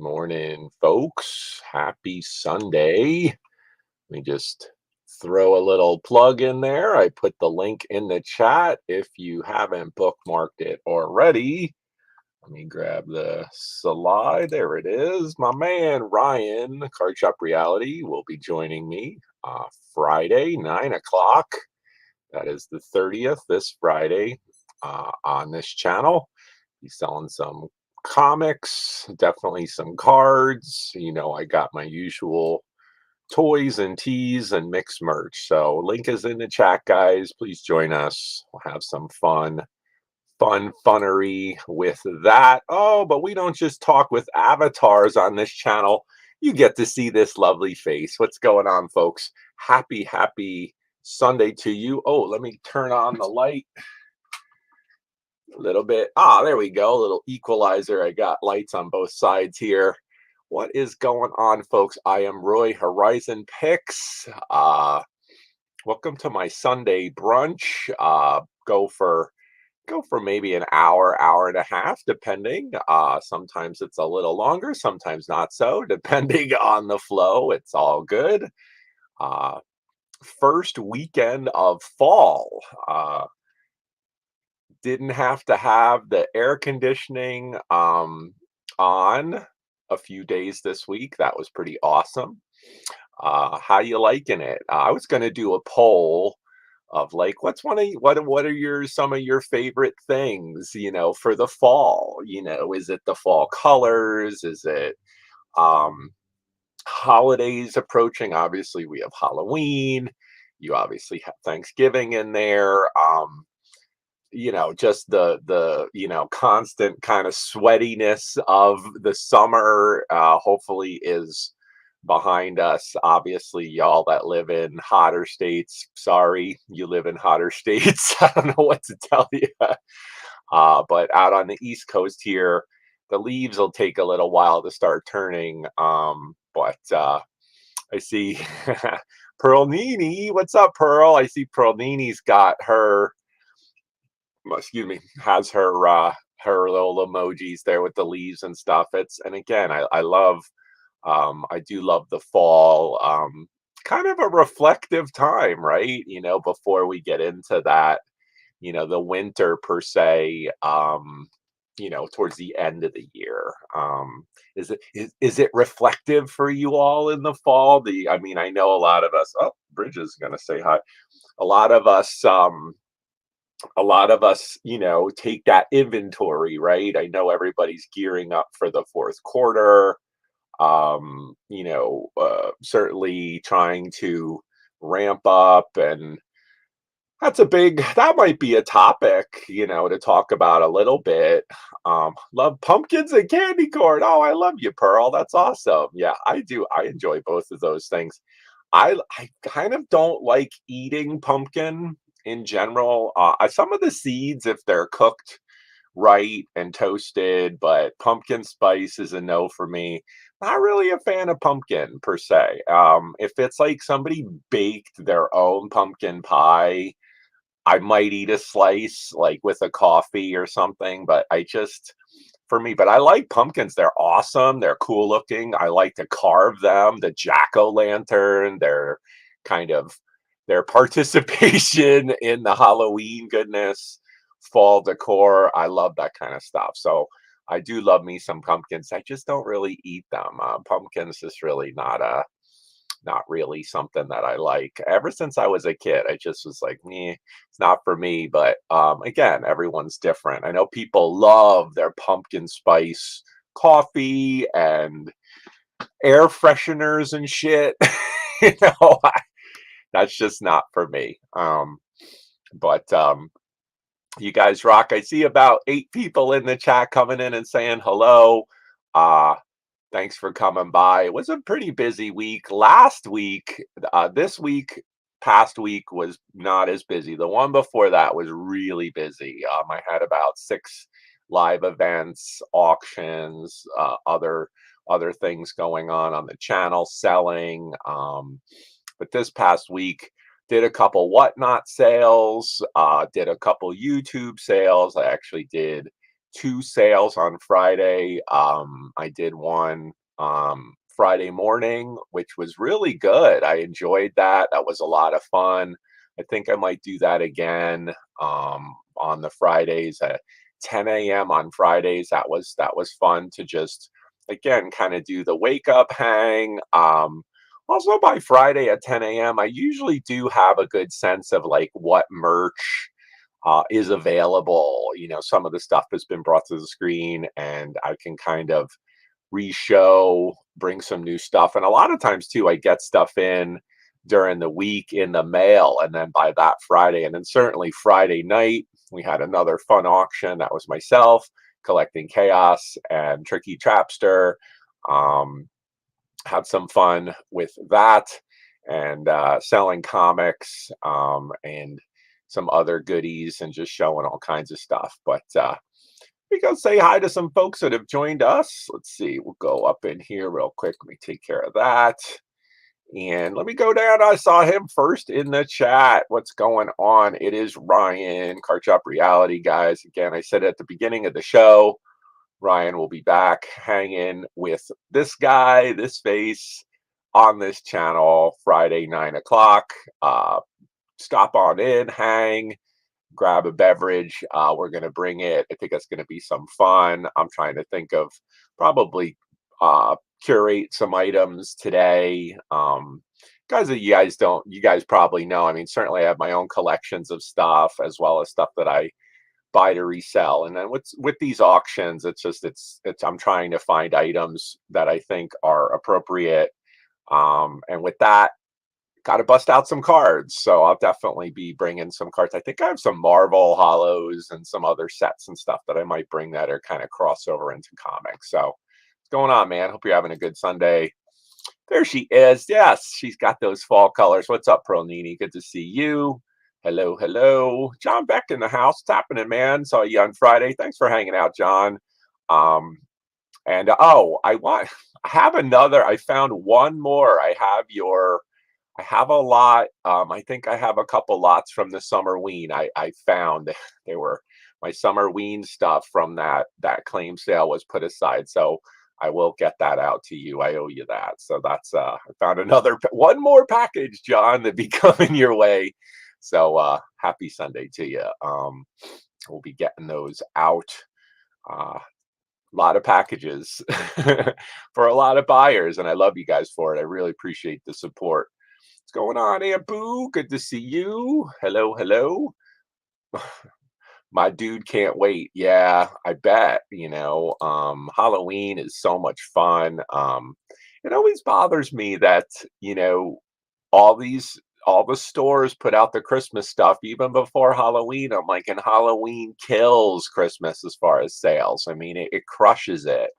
morning, folks. Happy Sunday. Let me just throw a little plug in there. I put the link in the chat if you haven't bookmarked it already. Let me grab the slide. There it is. My man Ryan, Card Shop Reality, will be joining me Friday, 9 o'clock. That is the 30th, this Friday, on this channel. He's selling some comics, definitely some cards. I got my usual toys and teas and mixed merch. So link is in the chat, guys. Please join us. We'll have some funnery with that. Oh, but we don't just talk with avatars on this channel. You get to see this lovely face. What's going on, folks? Happy Sunday to you. Oh, let me turn on the light a little bit. There we go. A little equalizer. I got lights on both sides here. What is going on, folks? I am Roy Horizon Picks. Welcome to my Sunday brunch. Go for maybe an hour and a half, depending. Sometimes it's a little longer, sometimes not so, depending on the flow. It's all good. First weekend of fall. Didn't have to have the air conditioning on a few days this week. That was pretty awesome. How you liking it? I was going to do a poll of like, what are some of your favorite things, for the fall? Is it the fall colors? Is it holidays approaching? Obviously, we have Halloween. You obviously have Thanksgiving in there. Just the constant kind of sweatiness of the summer hopefully is behind us. Obviously, y'all that live in hotter states, sorry, you live in hotter states. I don't know what to tell you. But out on the East Coast here, the leaves will take a little while to start turning. But I see Pearl Nini. What's up, Pearl? I see Pearl Nini's got her, excuse me, has her little emojis there with the leaves and stuff. And again, I love, I do love the fall, kind of a reflective time, right? Before we get into that, the winter per se, towards the end of the year. Is it reflective for you all in the fall? I know a lot of us, oh, Bridget's gonna say hi. A lot of us, take that inventory, right? I know everybody's gearing up for the fourth quarter. Certainly trying to ramp up, and that might be a topic, to talk about a little bit. Love pumpkins and candy corn. Oh, I love you, Pearl. That's awesome. Yeah, I do. I enjoy both of those things. I kind of don't like eating pumpkin in general. Some of the seeds, if they're cooked right and toasted, but pumpkin spice is a no for me. Not really a fan of pumpkin per se. If it's like somebody baked their own pumpkin pie, I might eat a slice like with a coffee or something, but for me, but I like pumpkins. They're awesome. They're cool looking. I like to carve them. The jack-o'-lantern, kind of their participation in the Halloween goodness, fall decor. I love that kind of stuff. So I do love me some pumpkins. I just don't really eat them. Pumpkins is really not really something that I like. Ever since I was a kid, I just was like, meh, it's not for me. But again, everyone's different. I know people love their pumpkin spice coffee and air fresheners and shit. you know, I, that's just not for me. But you guys rock. I see about 8 people in the chat coming in and saying hello. Uh, Thanks for coming by. It was a pretty busy week. Last week, past week was not as busy. The one before that was really busy. I had about 6 live events, auctions, other things going on the channel, selling. But this past week, did a couple whatnot sales, did a couple YouTube sales. I actually did 2 sales on Friday. I did one Friday morning, which was really good. I enjoyed that. That was a lot of fun. I think I might do that again on the Fridays at 10 a.m. on Fridays. That was fun to just again kind of do the wake up hang. Also by Friday at 10 a.m., I usually do have a good sense of like what merch is available. Some of the stuff has been brought to the screen, and I can kind of re-show, bring some new stuff. And a lot of times too, I get stuff in during the week in the mail, and then by that Friday, and then certainly Friday night, we had another fun auction. That was myself collecting chaos and tricky trapster. Um, had some fun with that and selling comics and some other goodies and just showing all kinds of stuff. But we go say hi to some folks that have joined us. Let's see, we'll go up in here real quick. Let me take care of that. And let me go down. I saw him first in the chat. What's going on? It is Ryan, Card Shop Reality, guys. Again, I said at the beginning of the show, Ryan will be back hanging with this guy, this face on this channel Friday, 9 o'clock. Stop on in, hang, grab a beverage. We're going to bring it. I think it's going to be some fun. I'm trying to think of probably curate some items today. Guys that you guys probably know. I mean, certainly I have my own collections of stuff as well as stuff that I buy to resell. And then with these auctions, it's I'm trying to find items that I think are appropriate. And with that, got to bust out some cards. So I'll definitely be bringing some cards. I think I have some Marvel hollows and some other sets and stuff that I might bring that are kind of crossover into comics. So what's going on, man? Hope you're having a good Sunday. There she is. Yes, she's got those fall colors. What's up, Pearl Nini? Good to see you. Hello, hello. John Beck in the house. What's happening, man? Saw you on Friday. Thanks for hanging out, John. And oh, I have another. I found one more. I have a lot. I think I have a couple lots from the summer ween. I found they were my summer ween stuff from that claim sale was put aside. So I will get that out to you. I owe you that. So that's I found one more package, John, that be coming your way. So happy Sunday to you. We'll be getting those out. A lot of packages for a lot of buyers, and I love you guys for it. I really appreciate the support. What's going on, Aunt Boo? Good to see you. Hello, hello. My dude can't wait. Yeah, I bet. Halloween is so much fun. It always bothers me that, you know, all these all the stores put out the Christmas stuff even before Halloween. I'm like, and Halloween kills Christmas as far as sales. I mean, it crushes it.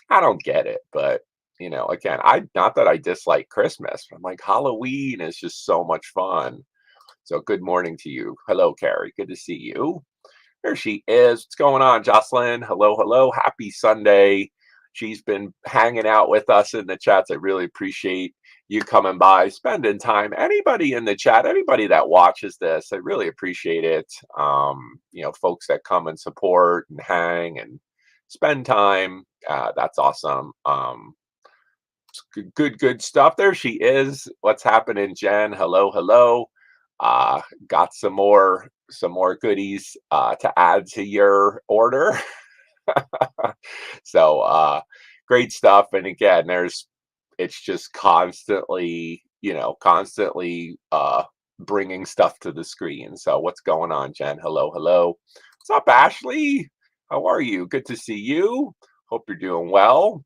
I don't get it, but again, I not that I dislike Christmas. I'm like, Halloween is just so much fun. So good morning to you. Hello, Carrie. Good to see you. There she is. What's going on, Jocelyn? Hello, hello. Happy Sunday. She's been hanging out with us in the chats. I really appreciate you coming by, spending time. Anybody in the chat, anybody that watches this, I really appreciate it. Folks that come and support and hang and spend time. That's awesome. Good stuff. There she is. What's happening, Jen? Hello, hello. Got some more goodies to add to your order. So great stuff. And again, it's just constantly bringing stuff to the screen. So what's going on, Jen? Hello, hello. What's up, Ashley? How are you? Good to see you. Hope you're doing well.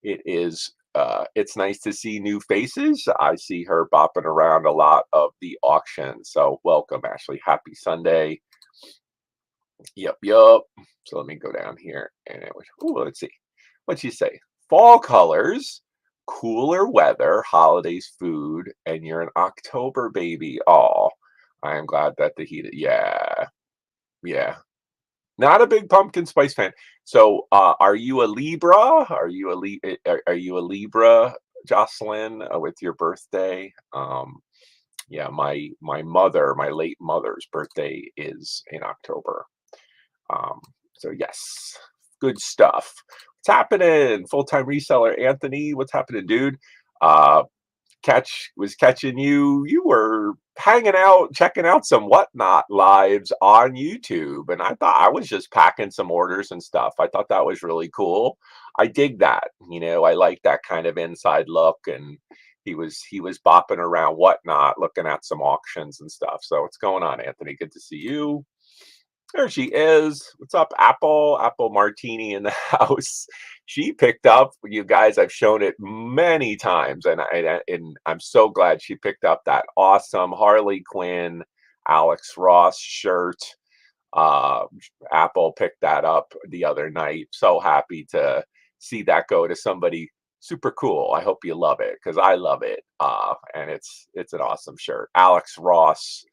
It's nice to see new faces. I see her bopping around a lot of the auction. So welcome, Ashley. Happy Sunday. Yep. So let me go down here and let's see. What'd you say? Fall colors, cooler weather, holidays, food, and you're an October baby. Oh, I am glad that the heat. Yeah. Not a big pumpkin spice fan. So, are you a Libra? Are you a Libra, Jocelyn, with your birthday? Yeah, my late mother's birthday is in October. Um, so yes, good stuff. What's happening? Full-time reseller Anthony, what's happening, dude? Uh, catching you. You were hanging out, checking out some whatnot lives on YouTube, and I thought I was just packing some orders and stuff. I thought that was really cool. I dig that. I like that kind of inside look, and he was bopping around whatnot, looking at some auctions and stuff. So what's going on, Anthony? Good to see you. There she is. What's up, Apple? Apple Martini in the house. She picked up, you guys. I've shown it many times, and I'm so glad she picked up that awesome Harley Quinn, Alex Ross shirt. Uh, Apple picked that up the other night. So happy to see that go to somebody super cool. I hope you love it because I love it. And it's an awesome shirt. Alex Ross.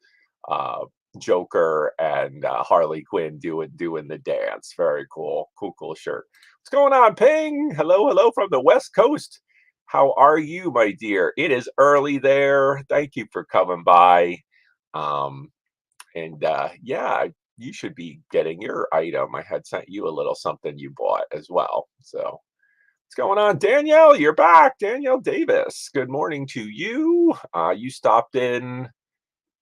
Uh, Joker and Harley Quinn doing the dance. Very cool, cool shirt. What's going on, Ping? Hello from the West Coast. How are you, my dear? It is early there. Thank you for coming by. Um, and yeah, you should be getting your item. I had sent you a little something you bought as well. So what's going on, Danielle? You're back, Danielle Davis. Good morning to you. You stopped in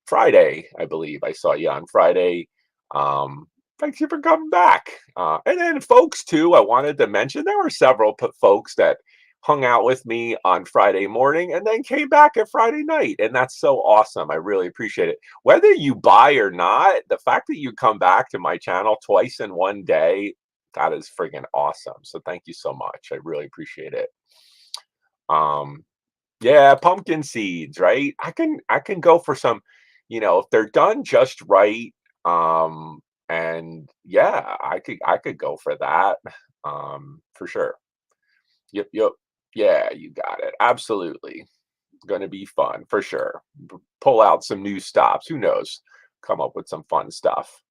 Friday, I believe. I saw you on Friday. Thank you for coming back. And then, folks, too, I wanted to mention there were several folks that hung out with me on Friday morning and then came back at Friday night. And that's so awesome. I really appreciate it. Whether you buy or not, the fact that you come back to my channel twice in one day, that is friggin' awesome. So thank you so much. I really appreciate it. Um, yeah, pumpkin seeds, right? I can go for some, if they're done just right, and yeah, I could go for that. For sure. Yep. Yeah, you got it. Absolutely. Gonna be fun for sure. Pull out some new stops. Who knows? Come up with some fun stuff.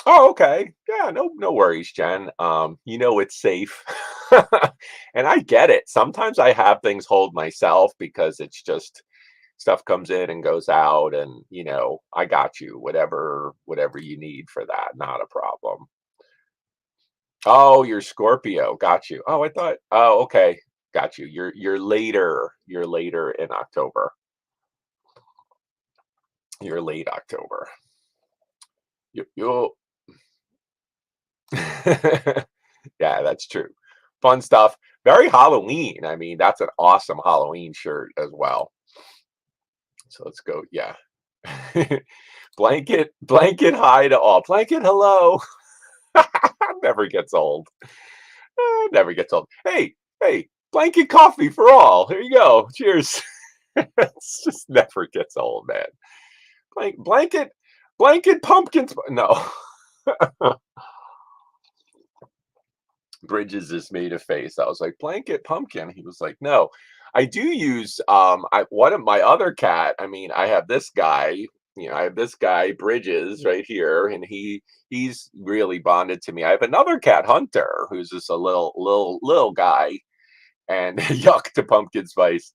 Oh, okay. Yeah, no worries, Jen. It's safe. And I get it. Sometimes I have things hold myself because it's just stuff comes in and goes out and, I got you. Whatever you need for that, not a problem. Oh, you're Scorpio. Got you. Oh, I thought, oh, okay. Got you. You're later in October. You're late October. You Yeah, that's true. Fun stuff. Very Halloween. I mean, that's an awesome Halloween shirt as well. So let's go. Yeah. Blanket hi to all. Blanket hello. Never gets old. Never gets old. Hey, blanket coffee for all. Here you go. Cheers. It's just never gets old, man. Blanket pumpkins. No. Bridges just made a face. I was like, blanket pumpkin. He was like, no. I do use one of my other cat. I mean, I have this guy, Bridges, right here, and he's really bonded to me. I have another cat, Hunter, who's just a little guy, and yuck to pumpkin spice.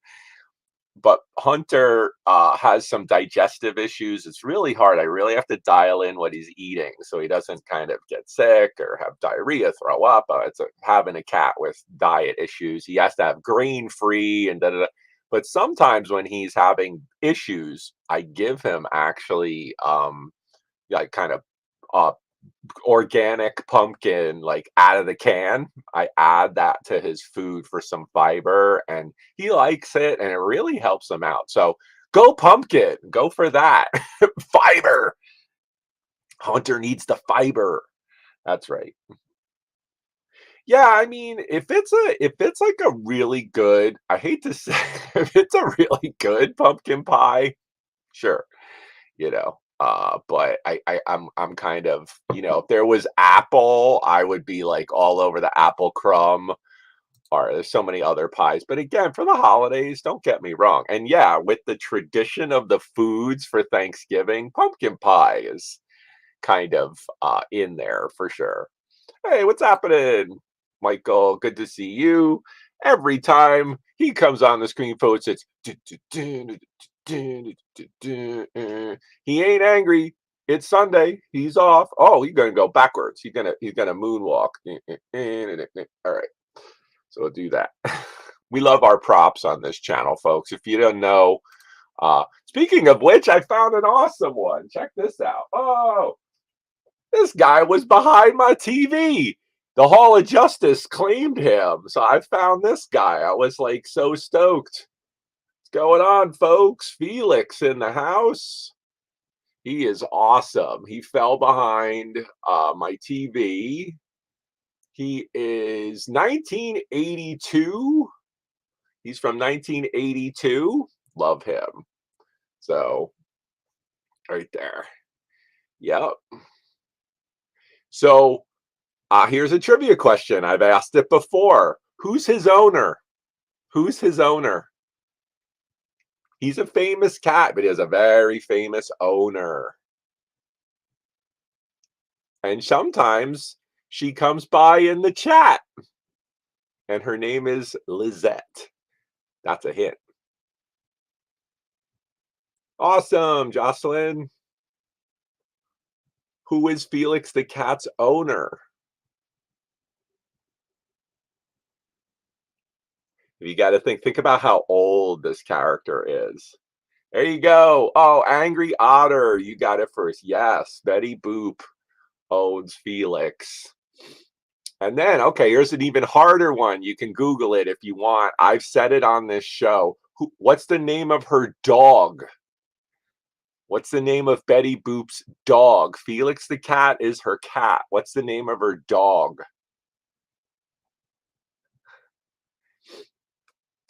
But Hunter has some digestive issues. It's really hard. I really have to dial in what he's eating so he doesn't kind of get sick or have diarrhea, throw up. Having a cat with diet issues. He has to have grain free and da da da. But sometimes when he's having issues, I give him actually like kind of uh, organic pumpkin like out of the can. I add that to his food for some fiber and he likes it and it really helps him out. So go pumpkin, go for that. Fiber. Hunter needs the fiber. That's right. Yeah, I mean, if it's like a really good, I hate to say if it's a really good pumpkin pie, sure. But I'm kind of, if there was apple, I would be like all over the apple crumb, or there's so many other pies. But again, for the holidays, don't get me wrong. And yeah, with the tradition of the foods for Thanksgiving, pumpkin pie is kind of in there for sure. Hey, what's happening, Michael? Good to see you. Every time he comes on the screen, folks, it's he ain't angry. It's Sunday. He's off. Oh, he's gonna go backwards. He's gonna moonwalk. All right. So we'll do that. We love our props on this channel, folks. If you don't know, speaking of which, I found an awesome one. Check this out. Oh, this guy was behind my TV. The Hall of Justice claimed him. So I found this guy. I was like so stoked. What's going on, folks? Felix in the house. He is awesome. He fell behind my TV. He is 1982. He's from 1982. Love him. So, right there. Yep. So, here's a trivia question. I've asked it before. Who's his owner? Who's his owner? He's a famous cat, but he has a very famous owner. And sometimes she comes by in the chat, and her name is Lizette. That's a hint. Awesome, Jocelyn. Who is Felix the cat's owner? You got to think about how old this character is. There you go. Oh, Angry Otter. You got it first. Yes, Betty Boop owns Felix. And then, okay, here's an even harder one. You can Google it if you want. I've said it on this show. What's the name of her dog? What's the name of Betty Boop's dog? Felix the cat is her cat. What's the name of her dog?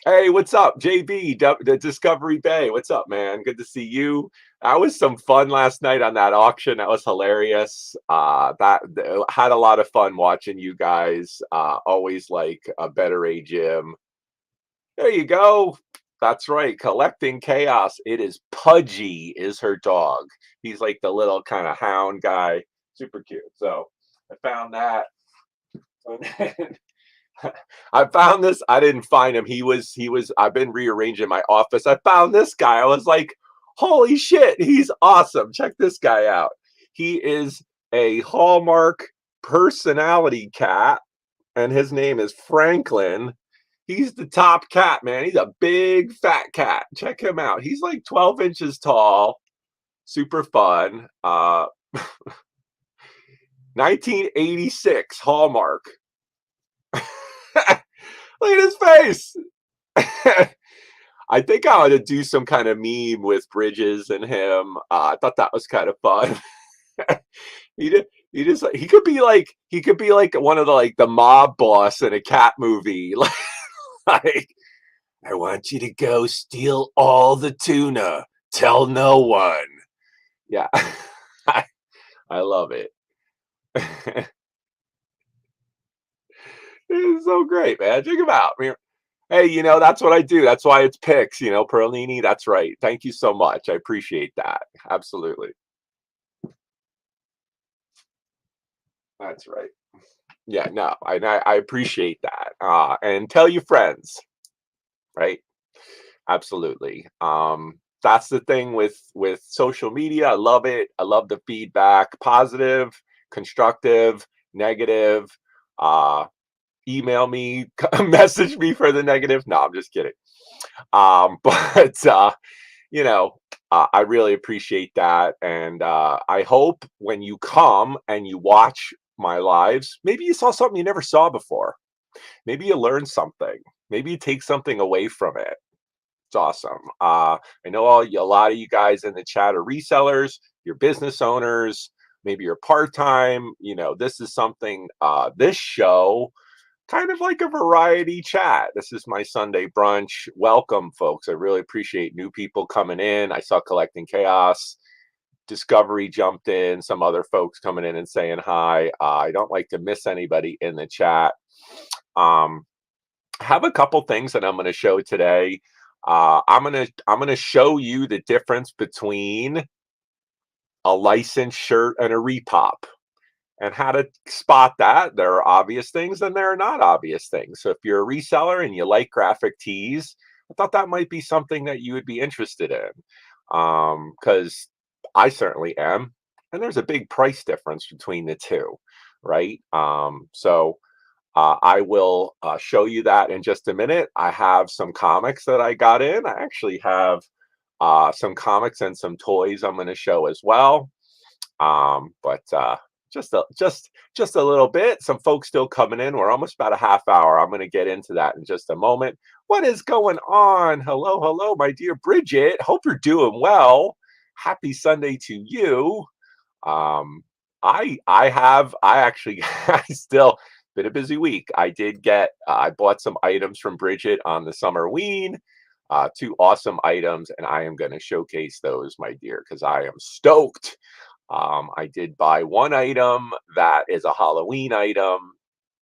Hey, what's up, JB, the Discovery Bay? What's up, man? Good to see you. That was some fun last night on that auction. That was hilarious. Had a lot of fun watching you guys. Always like a better A Jim. There you go. That's right. Collecting Chaos. It is Pudgy is her dog. He's like the little kind of hound guy. Super cute. So I found that. I found this. I didn't find him. I've been rearranging my office. I found this guy. I was like, holy shit, he's awesome. Check this guy out. He is a Hallmark personality cat, and his name is Franklin. He's the top cat, man. He's a big fat cat. Check him out. He's like 12 inches tall. Super fun. 1986 Hallmark. Look at his face. I think I ought to do some kind of meme with Bridges and him. I thought that was kind of fun. He could be like one of the mob boss in a cat movie. Like, I want you to go steal all the tuna. Tell no one. Yeah. I love it. It's so great, man. Check him out. Hey, that's what I do. That's why it's picks, Perlini. That's right. Thank you so much. I appreciate that. Absolutely. That's right. Yeah, no, I appreciate that. And tell your friends, right? Absolutely. That's the thing with social media. I love it. I love the feedback, positive, constructive, negative. Email me, message me for the negative. No, I'm just kidding. But I really appreciate that, and I hope when you come and you watch my lives, maybe you saw something you never saw before. Maybe you learned something. Maybe you take something away from it. It's awesome. I know a lot of you guys in the chat are resellers, you're business owners, maybe you're part-time. This is something, this show, kind of like a variety chat. This is my Sunday brunch. Welcome, folks. I really appreciate new people coming in. I saw Collecting Chaos. Discovery jumped in. Some other folks coming in and saying hi. I don't like to miss anybody in the chat. I have a couple things that I'm going to show today. I'm gonna show you the difference between a licensed shirt and a repop, and how to spot that. There are obvious things and there are not obvious things. So if you're a reseller and you like graphic tees, I thought that might be something that you would be interested in, because I certainly am. and there's a big price difference between the two, right? I will show you that in just a minute. I have some comics that I got in. I actually have some comics and some toys I'm going to show as well. But just a little bit. Some folks still coming in. We're almost about a half hour. I'm going to get into that in just a moment. What is going on? Hello, hello, my dear Bridget. Hope you're doing well. Happy Sunday to you. Um, I actually I still been a busy week. I bought some items from Bridget on the summer ween. Two awesome items, and I am going to showcase those, my dear, because I am stoked. I did buy one item that is a Halloween item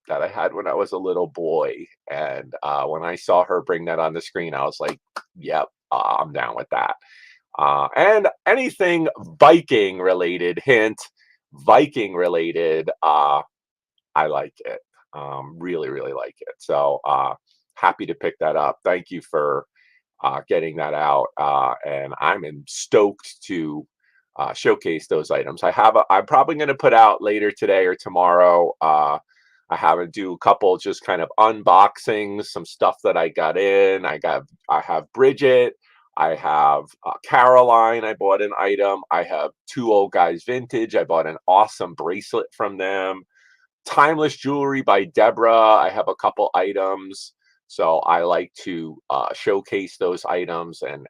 that I had when I was a little boy, and when I saw her bring that on the screen, I was like, "Yep, I'm down with that." And anything Viking related, hint, Viking related, I like it. Really, really like it. So happy to pick that up. Thank you for getting that out. And stoked to showcase those items. I'm probably going to put out later today or tomorrow. I have to do a couple just kind of unboxings, some stuff that I got in. I have Bridget. I have Caroline. I bought an item. I have Two Old Guys Vintage. I bought an awesome bracelet from them. Timeless Jewelry by Deborah. I have a couple items. So I like to showcase those items and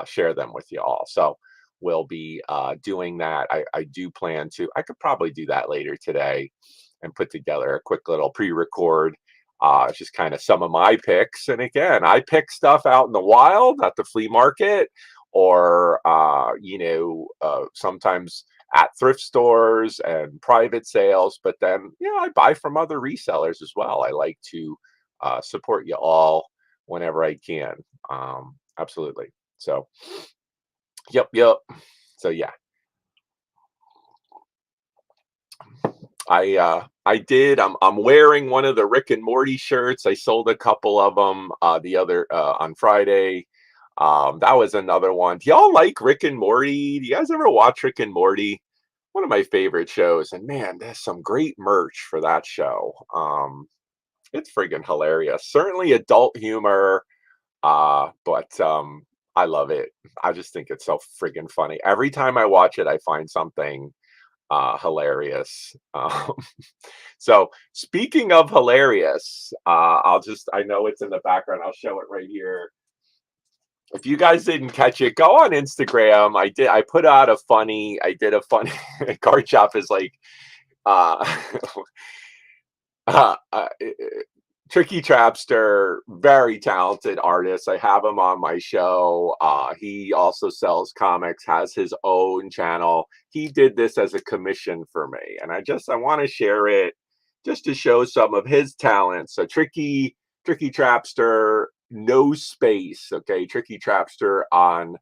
share them with you all. So we'll be doing that. I do plan to. I could probably do that later today and put together a quick little pre-record. Just kind of some of my picks. And again, I pick stuff out in the wild at the flea market or, sometimes at thrift stores and private sales. But then, I buy from other resellers as well. I like to support you all whenever I can. Absolutely. So, yep, yep. So yeah, I did. I'm wearing one of the Rick and Morty shirts. I sold a couple of them the other on Friday. That was another one. Do y'all like Rick and Morty? Do you guys ever watch Rick and Morty? One of my favorite shows. And man, there's some great merch for that show. It's friggin' hilarious. Certainly adult humor, but I love it. I just think it's so friggin' funny. Every time I watch it, I find something hilarious. So speaking of hilarious, I know it's in the background. I'll show it right here. If you guys didn't catch it, go on Instagram. I did a funny card shop is like, uh, uh, uh, Tricky Trapster, very talented artist. I have him on my show. He also sells comics, has his own channel. He did this as a commission for me, and I want to share it just to show some of his talent. So Tricky Trapster, no space. Okay, Tricky Trapster on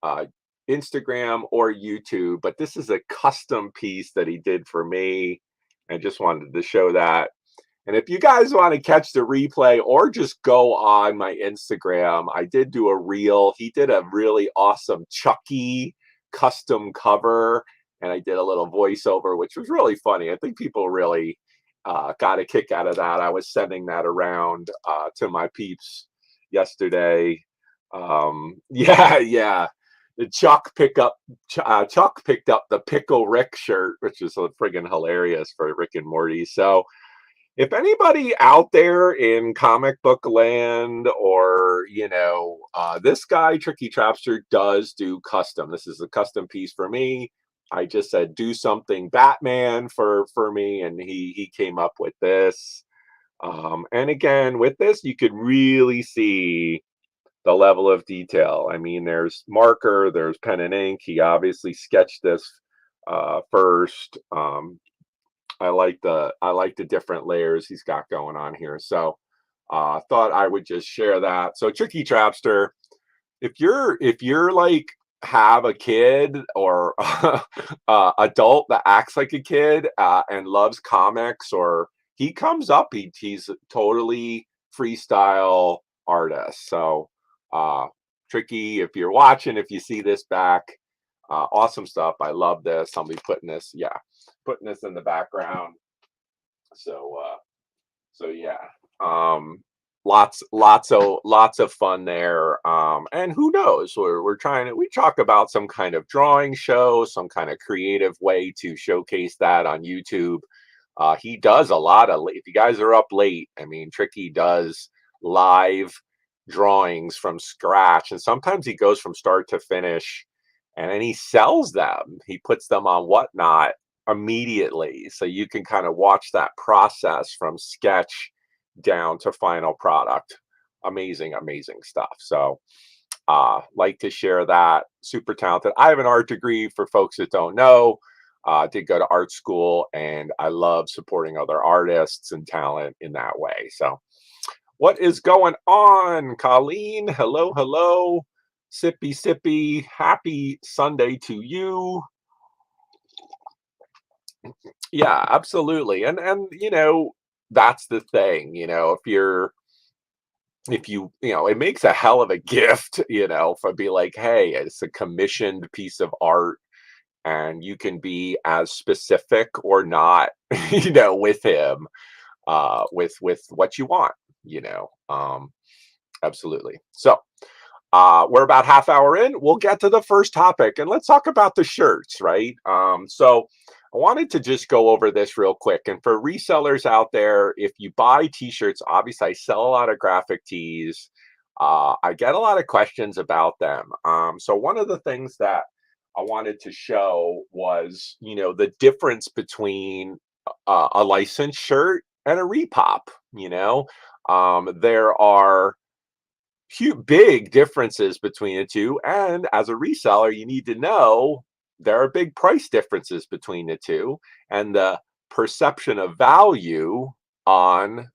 uh, Instagram or YouTube. But this is a custom piece that he did for me. I just wanted to show that. And if you guys want to catch the replay or just go on my Instagram, I did do a reel. He did a really awesome Chucky custom cover, and I did a little voiceover, which was really funny. I think people really got a kick out of that. I was sending that around to my peeps yesterday. Yeah, yeah. The Chuck picked up the Pickle Rick shirt, which is friggin' hilarious for Rick and Morty. So if anybody out there in comic book land or this guy Tricky Trapster does do custom. This is a custom piece for me. I just said do something Batman for me, and he came up with this. And again, with this you could really see the level of detail. I mean, there's marker, there's pen and ink. He obviously sketched this first. I like the different layers he's got going on here. So thought I would just share that. So Tricky Trapster, if you're like have a kid or adult that acts like a kid and loves comics, or he comes up, he's a totally freestyle artist. So uh Tricky, if you're watching, if you see this back, Awesome stuff. I love this. I'll be putting this, yeah, putting this in the background. So, so yeah, um, lots of fun there. And who knows? We're trying to we talk about some kind of drawing show, some kind of creative way to showcase that on YouTube. He does a lot of. If you guys are up late, I mean, Tricky does live drawings from scratch, and sometimes he goes from start to finish, and then he sells them. He puts them on Whatnot immediately, so you can kind of watch that process from sketch down to final product. Amazing, amazing stuff. So like to share that. Super talented. I have an art degree for folks that don't know. Did go to art school, and I love supporting other artists and talent in that way. So what is going on, Colleen? Hello, hello. Sippy, sippy. Happy Sunday to you. Yeah, absolutely. And that's the thing, if you it makes a hell of a gift, for be like, hey, it's a commissioned piece of art, and you can be as specific or not, with him, with what you want, you know. Absolutely. So we're about half hour in. We'll get to the first topic, and let's talk about the shirts, right? So I wanted to just go over this real quick. And for resellers out there, if you buy t-shirts, obviously I sell a lot of graphic tees. I get a lot of questions about them. So one of the things that I wanted to show was, the difference between a licensed shirt and a repop. There are big differences between the two, and as a reseller you need to know there are big price differences between the two, and the perception of value on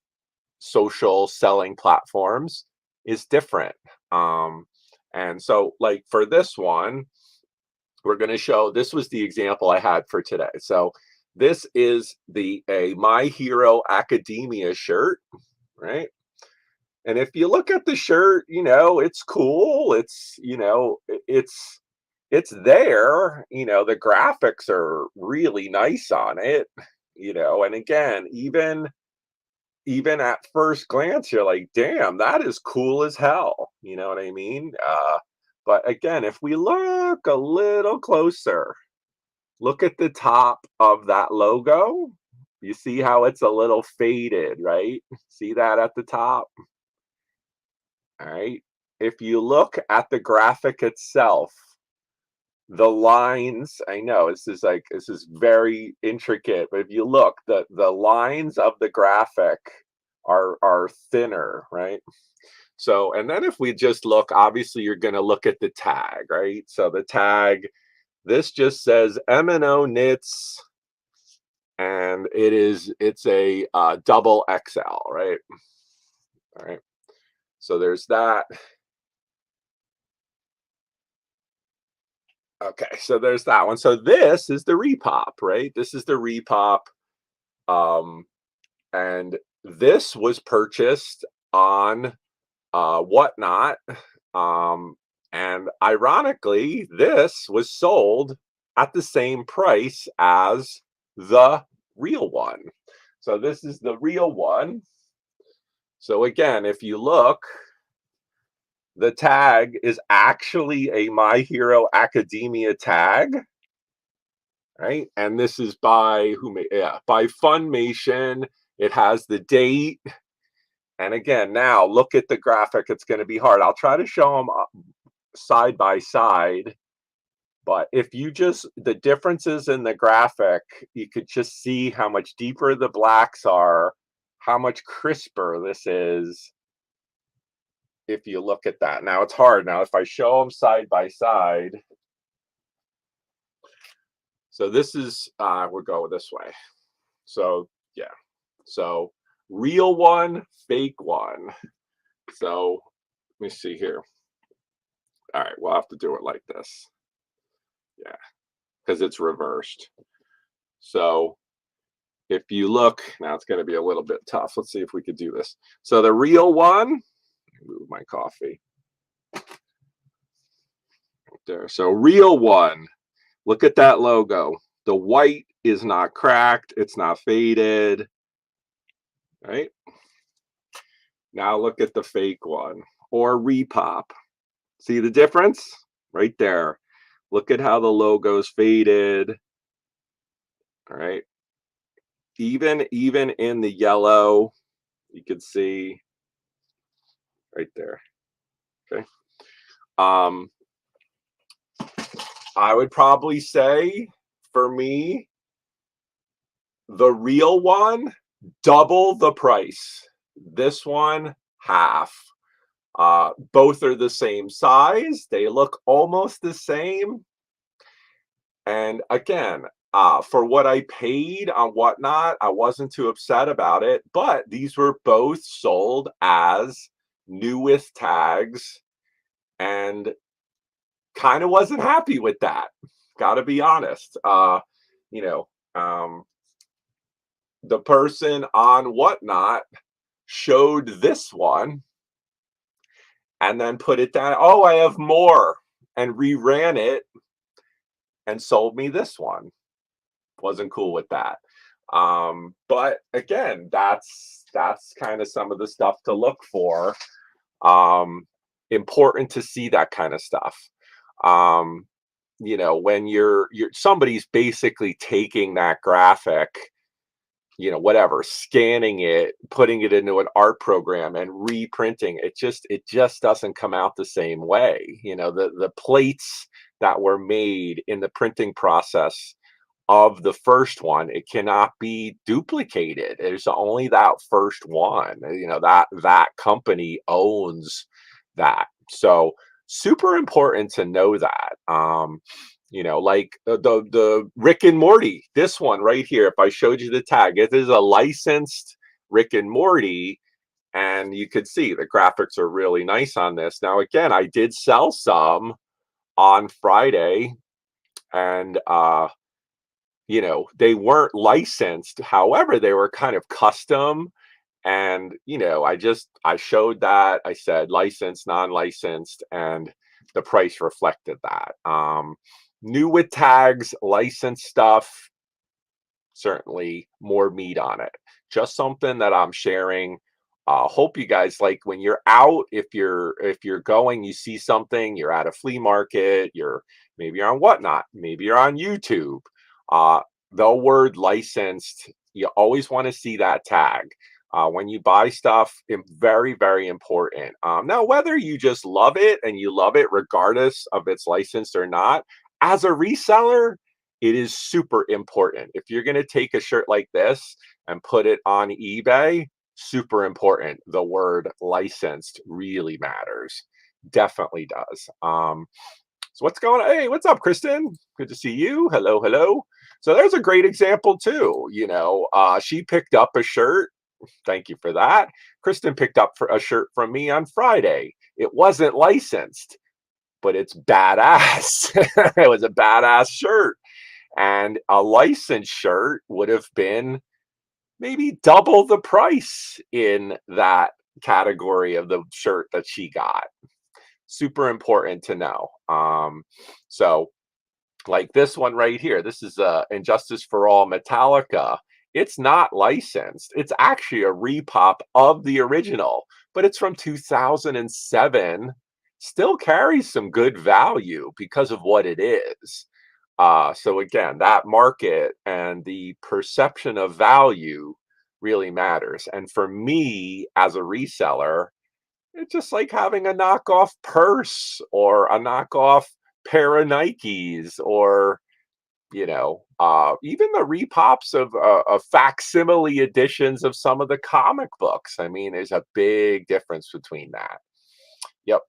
social selling platforms is different. And so, like, for this one, we're going to show, this was the example I had for today. So this is the a My Hero Academia shirt, right? And if you look at the shirt, it's cool. It's there. The graphics are really nice on it. And again, even at first glance, you're like, damn, that is cool as hell. You know what I mean? But again, if we look a little closer, look at the top of that logo. You see how it's a little faded, right? See that at the top? All right. If you look at the graphic itself, the lines, I know this is very intricate, but if you look, the lines of the graphic are thinner, right? So, and then if we just look, obviously you're going to look at the tag, right? So the tag, this just says M&O Knits, and it's a double XL, right? All right. So there's that. Okay, so there's that one. So this is the repop, right? This is the repop. Um, and this was purchased on Whatnot. Um, and ironically, this was sold at the same price as the real one. So this is the real one. So again, if you look, the tag is actually a My Hero Academia tag, right? And this is by by Funimation. It has the date. And again, now look at the graphic. It's going to be hard. I'll try to show them side by side. But if you just, the differences in the graphic, you could just see how much deeper the blacks are, how much crisper this is. If you look at that. Now it's hard. Now, if I show them side by side, so this is, we'll go this way. So yeah, so real one, fake one. So let me see here. All right, we'll have to do it like this. Yeah, because it's reversed. So if you look, now it's going to be a little bit tough. Let's see if we could do this. So the real one, move my coffee. Right there. So real one, Look at that logo. The white is not cracked, it's not faded, right? Now look at the fake one or repop. See the difference? Right there. Look at how the logo's faded, all right? Even in the yellow, you can see right there. Okay. Um, I would probably say for me, the real one, double the price. This one, half. Both are the same size. They look almost the same. And again, for what I paid on whatnot, I wasn't too upset about it. But these were both sold as new with tags, and kind of wasn't happy with that. Got to be honest. You know, um, the person on whatnot showed this one and then put it down. Oh, I have more, and reran it and sold me this one. Wasn't cool with that. But again, that's kind of some of the stuff to look for. Um, Important to see that kind of stuff. Um, when you're somebody's basically taking that graphic, whatever, scanning it, putting it into an art program and reprinting it just doesn't come out the same way. The plates that were made in the printing process of the first one, it cannot be duplicated. There's only that first one. That company owns that. So super important to know that. Like the Rick and Morty, this one right here. If I showed you the tag, it is a licensed Rick and Morty, and you could see the graphics are really nice on this. Now, again, I did sell some on Friday, and they weren't licensed. However, they were kind of custom. And, I showed that. I said licensed, non-licensed, and the price reflected that. New with tags, licensed stuff, certainly more meat on it. Just something that I'm sharing. Hope you guys, like, when you're out, if you're going, you see something, you're at a flea market, maybe you're on whatnot, maybe you're on YouTube. Uh, the word licensed, you always want to see that tag. When you buy stuff, very, very important. Now, whether you just love it and you love it regardless of it's licensed or not, as a reseller, it is super important. If you're going to take a shirt like this and put it on eBay, super important. The word licensed really matters. Definitely does. So what's going on? Hey, what's up, Kristen? Good to see you. Hello, hello. So there's a great example too. She picked up a shirt. Thank you for that. Kristen picked up for a shirt from me on Friday. It wasn't licensed, but it's badass. It was a badass shirt. And a licensed shirt would have been maybe double the price in that category of the shirt that she got. Super important to know. So like this one right here, this is Injustice for All Metallica. It's not licensed. It's actually a repop of the original, but it's from 2007. Still carries some good value because of what it is. So again, that market and the perception of value really matters. And for me as a reseller, it's just like having a knockoff purse or a knockoff pair of Nikes, or even the repops of facsimile editions of some of the comic books. I mean, there's a big difference between that. Yep.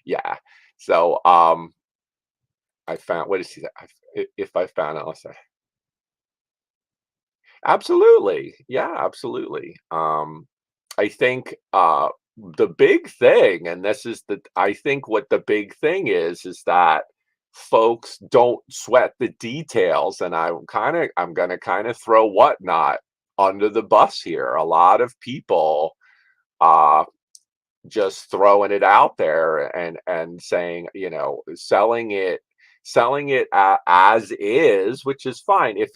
Yeah. So I found, what is he? If I found it, let's say. Absolutely. Yeah, absolutely. I think the big thing, and this is I think what the big thing is that folks don't sweat the details. And I'm going to kind of throw whatnot under the bus here. A lot of people uh, just throwing it out there and saying, selling it. selling it as is, which is fine. If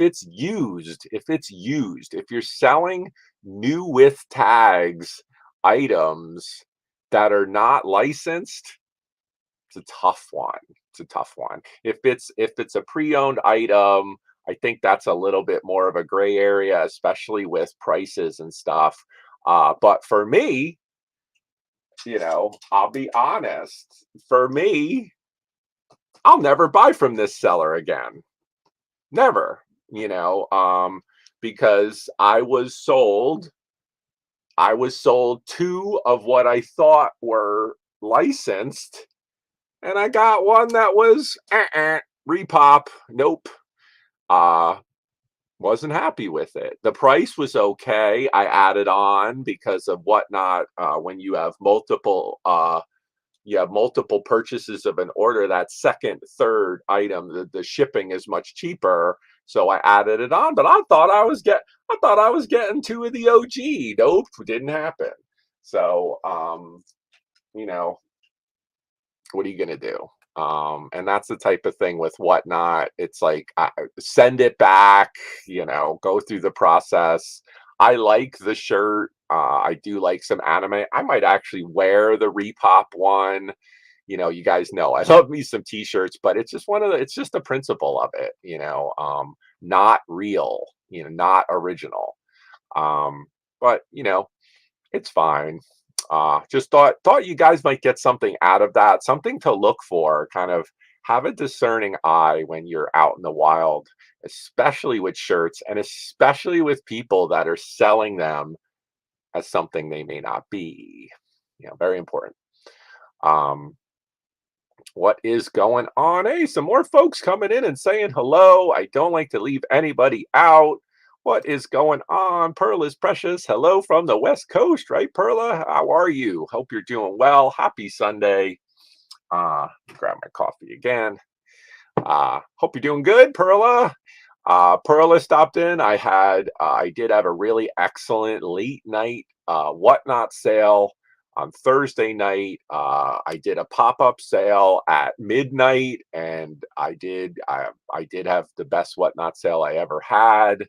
you're selling new with tags items that are not licensed, it's a tough one. It's a tough one. If it's a pre-owned item, I think that's a little bit more of a gray area, especially with prices and stuff. But for me, I'll be honest. For me, I'll never buy from this seller again. Never, because I was sold two of what I thought were licensed, and I got one that was repop. Nope. Uh wasn't happy with it. The price was okay. I added on because of whatnot. When you have multiple purchases of an order, that second, third item, the shipping is much cheaper. So I added it on, but I thought I was getting two of the OG. Nope, didn't happen. So you know, what are you gonna do? And that's the type of thing with whatnot. It's like, send it back, go through the process. I like the shirt. I do like some anime. I might actually wear the Repop one. You guys know I love me some t-shirts, but it's just the principle of it, not real, not original. Um, but it's fine. Just thought you guys might get something out of that, something to look for, kind of have a discerning eye when you're out in the wild, especially with shirts and especially with people that are selling them as something they may not be. Very important. Um, what is going on? Hey, some more folks coming in and saying hello. I don't like to leave anybody out. What is going on? Perla is precious. Hello from the West Coast, right, Perla? How are you? Hope you're doing well. Happy Sunday. Grab my coffee again. Hope you're doing good, Perla. Perla stopped in. I did have a really excellent late night whatnot sale on Thursday night. I did a pop-up sale at midnight, and I did have the best whatnot sale I ever had.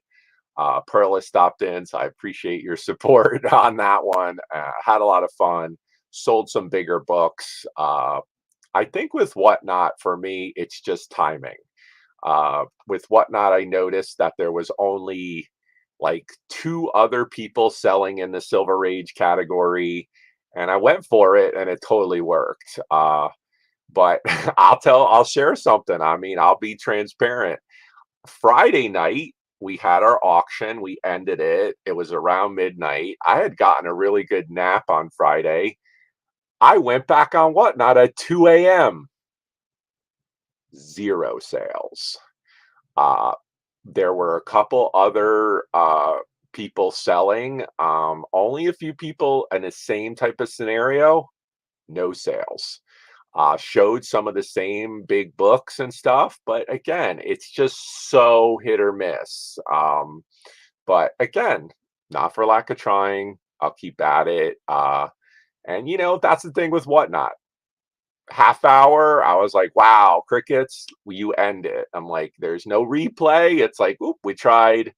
Perla stopped in, so I appreciate your support on that one. Had a lot of fun. Sold some bigger books. I think with whatnot, for me, it's just timing. With whatnot, I noticed that there was only like two other people selling in the Silver Age category, and I went for it, and it totally worked. But I'll share something. I mean, I'll be transparent. Friday night, we had our auction. We ended it. It was around midnight. I had gotten a really good nap on Friday. I went back on whatnot at 2 a.m. Zero sales. Uh, there were a couple other people selling, only a few people in the same type of scenario, no sales. Showed some of the same big books and stuff, but again, it's just so hit or miss. But again, not for lack of trying. I'll keep at it. And that's the thing with whatnot. Half hour, I was like, wow, crickets, you end it. I'm like, there's no replay. It's like, oop, we tried.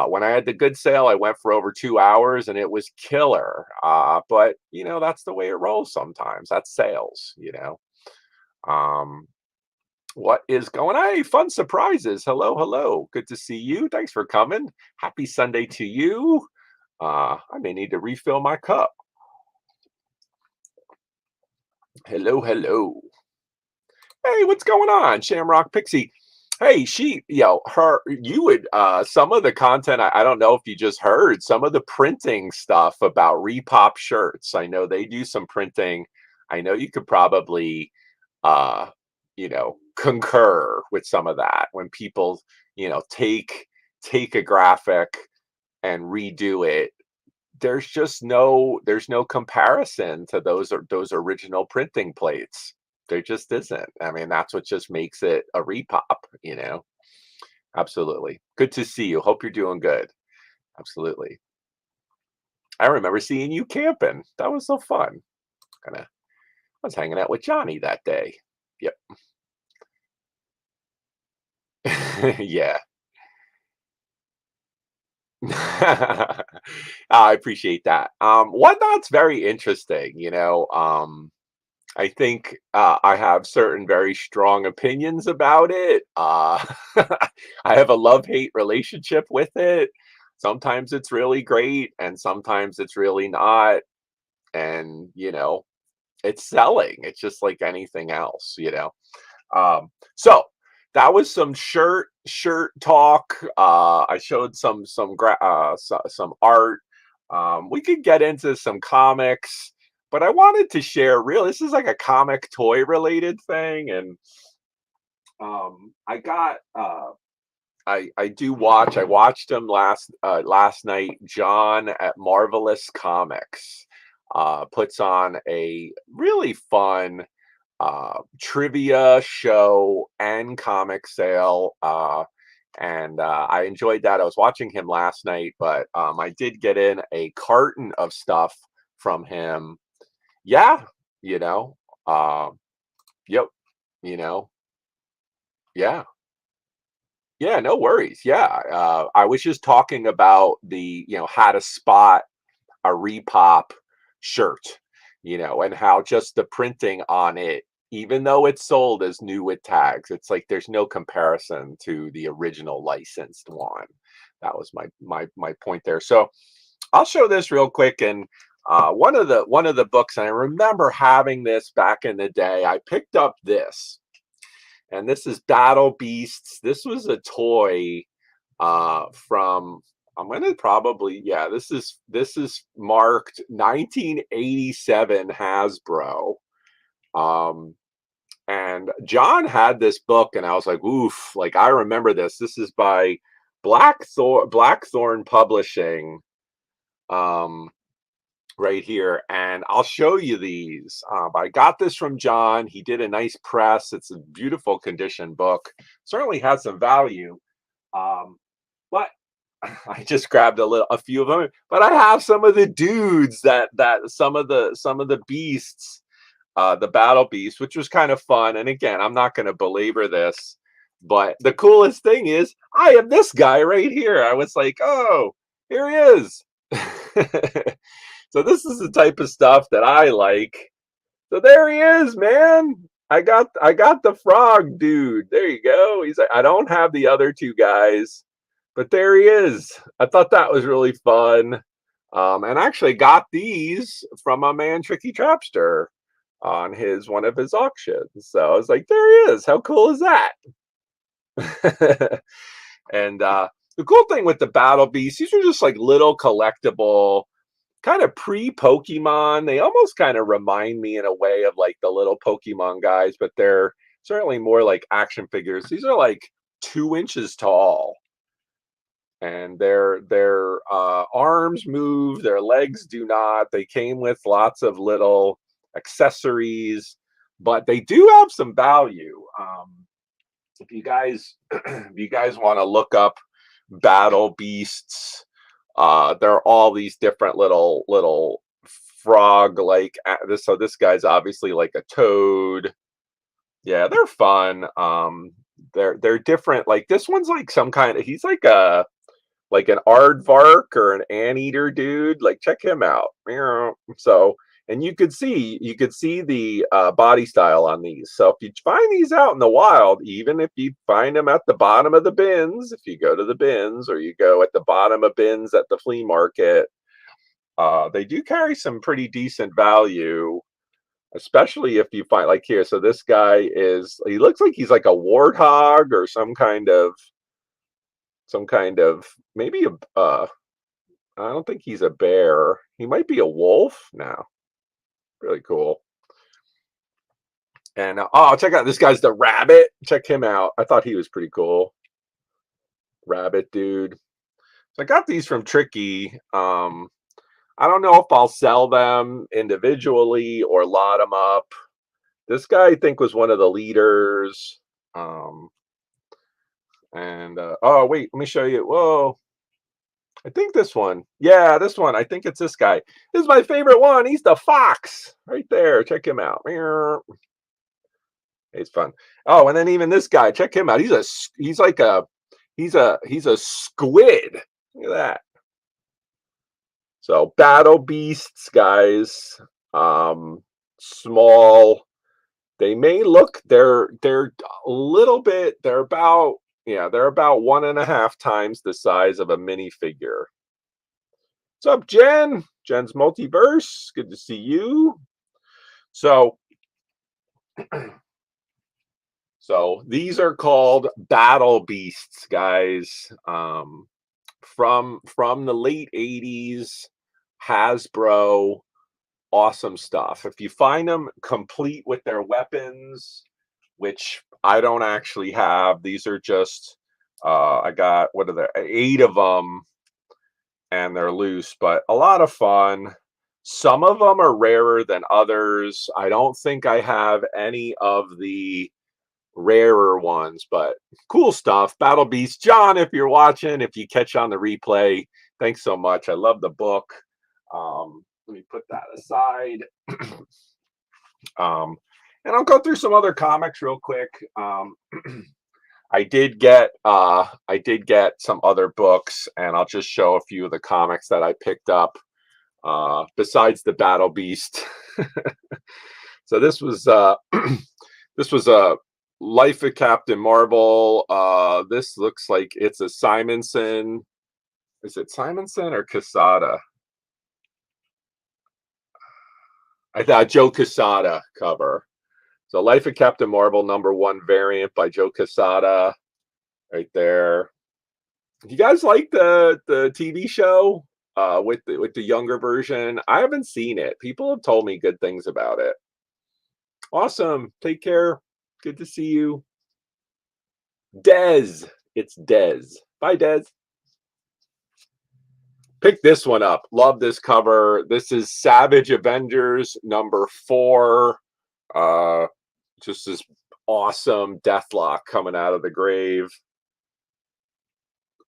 When I had the good sale, I went for over 2 hours and it was killer. But that's the way it rolls sometimes. That's sales. Um, what is going on? Hey, fun surprises. Hello, hello. Good to see you. Thanks for coming. Happy Sunday to you. I may need to refill my cup. Hello, hello. Hey, what's going on, Shamrock Pixie? Hey, you would, some of the content, I don't know if you just heard some of the printing stuff about Repop shirts. I know they do some printing. I know you could probably, concur with some of that when people, take a graphic and redo it. There's no comparison to those original printing plates. There just isn't. I mean, that's what just makes it a repop. Absolutely. Good to see you. Hope you're doing good. Absolutely. I remember seeing you camping. That was so fun. Kind of I was hanging out with Johnny that day. Yep. Yeah. I appreciate that. Whatnot's very interesting, I think, I have certain very strong opinions about it. I have a love-hate relationship with it. Sometimes it's really great, and sometimes it's really not, and, it's selling. It's just like anything else. So that was some shirt talk. I showed some art. We could get into some comics, but I wanted to share. Real, this is like a comic toy related thing, and I got. I do watch. I watched him last night. John at Marvelous Comics puts on a really fun trivia show and comic sale. And I enjoyed that. I was watching him last night, but I did get in a carton of stuff from him. Yeah, you know, uh, yep, you know, yeah, yeah, no worries. Yeah, I was just talking about how to spot a repop shirt, and how just the printing on it, even though it's sold as new with tags, it's like there's no comparison to the original licensed one. That was my point there. So I'll show this real quick, and one of the books, and I remember having this back in the day. I picked up this, and this is Battle Beasts. This was a toy from, I'm gonna probably, yeah, this is marked 1987 Hasbro. Um and John had this book, and I was like, oof, like I remember this. This is by Blackthorn Publishing. Um right here, and I'll show you these. I got this from John. He did a nice press. It's a beautiful condition book. Certainly has some value. Um, but I just grabbed a few of them. But I have some of the dudes that some of the beasts, the battle beasts, which was kind of fun. And again, I'm not going to belabor this, but the coolest thing is I have this guy right here. I was like, oh, here he is. So this is the type of stuff that I like. So there he is, man. I got the frog dude. There you go. He's like, I don't have the other two guys, but there he is. I thought that was really fun. And I actually got these from a man Tricky Trapster on his one of his auctions. So I was like, there he is. How cool is that? And the cool thing with the Battle Beasts, these are just like little collectible, kind of pre-Pokemon. They almost kind of remind me in a way of like the little Pokemon guys, but they're certainly more like action figures. These are like 2 inches tall, and their arms move, their legs do not. They came with lots of little accessories, but they do have some value. If you guys if you guys want to look up Battle Beasts, there are all these different little frog like this. So this guy's obviously like a toad. Yeah, they're fun. They're different. Like this one's like some kind of, he's like an aardvark or an anteater dude. Like check him out. Meow. So, and you could see the body style on these. So if you find these out in the wild, even if you find them at the bottom of the bins, if you go to the bins or you go at the bottom of bins at the flea market, they do carry some pretty decent value. Especially if you find like here. So this guy he looks like he's like a warthog or some kind of maybe a I don't think he's a bear. He might be a wolf now. Really cool. And oh, check out this guy's the rabbit. Check him out. I thought he was pretty cool. Rabbit dude. So I got these from Tricky. I don't know if I'll sell them individually or lot them up. This guy I think was one of the leaders. And oh wait, let me show you. Whoa, I think this one. Yeah, this one. I think it's this guy. This is my favorite one. He's the fox right there. Check him out. He's fun. Oh, and then even this guy. Check him out. He's like a He's a squid. Look at that. So battle beasts, guys. Um, Small. They may look. They're a little bit. They're about, yeah. They're about 1.5 times the size of a minifigure. What's up, Jen? Jen's multiverse. Good to see you. So so these are called battle beasts, guys. From the late 80s, Hasbro, awesome stuff. If you find them complete with their weapons, which I don't actually have, these are just I got, what are there, 8 of them, and they're loose, but a lot of fun. Some of them are rarer than others. I don't think I have any of the rarer ones, but cool stuff. Battle Beast. John, if you're watching, if you catch on the replay, thanks so much. I love the book. Let me put that aside. um, and I'll go through some other comics real quick. I did get some other books, and I'll just show a few of the comics that I picked up besides the Battle Beast. So this was this was a Life of Captain Marvel. This looks like it's a Simonson. Is it Simonson or Casada? I thought Joe Casada cover. So Life of Captain Marvel #1 variant by Joe Casada, right there. You guys like the TV show with the younger version? I haven't seen it. People have told me good things about it. Awesome. Take care. Good to see you. Dez. It's Dez. Bye, Dez. Pick this one up. Love this cover. This is Savage Avengers #4. Uh, just this awesome Deathlock coming out of the grave.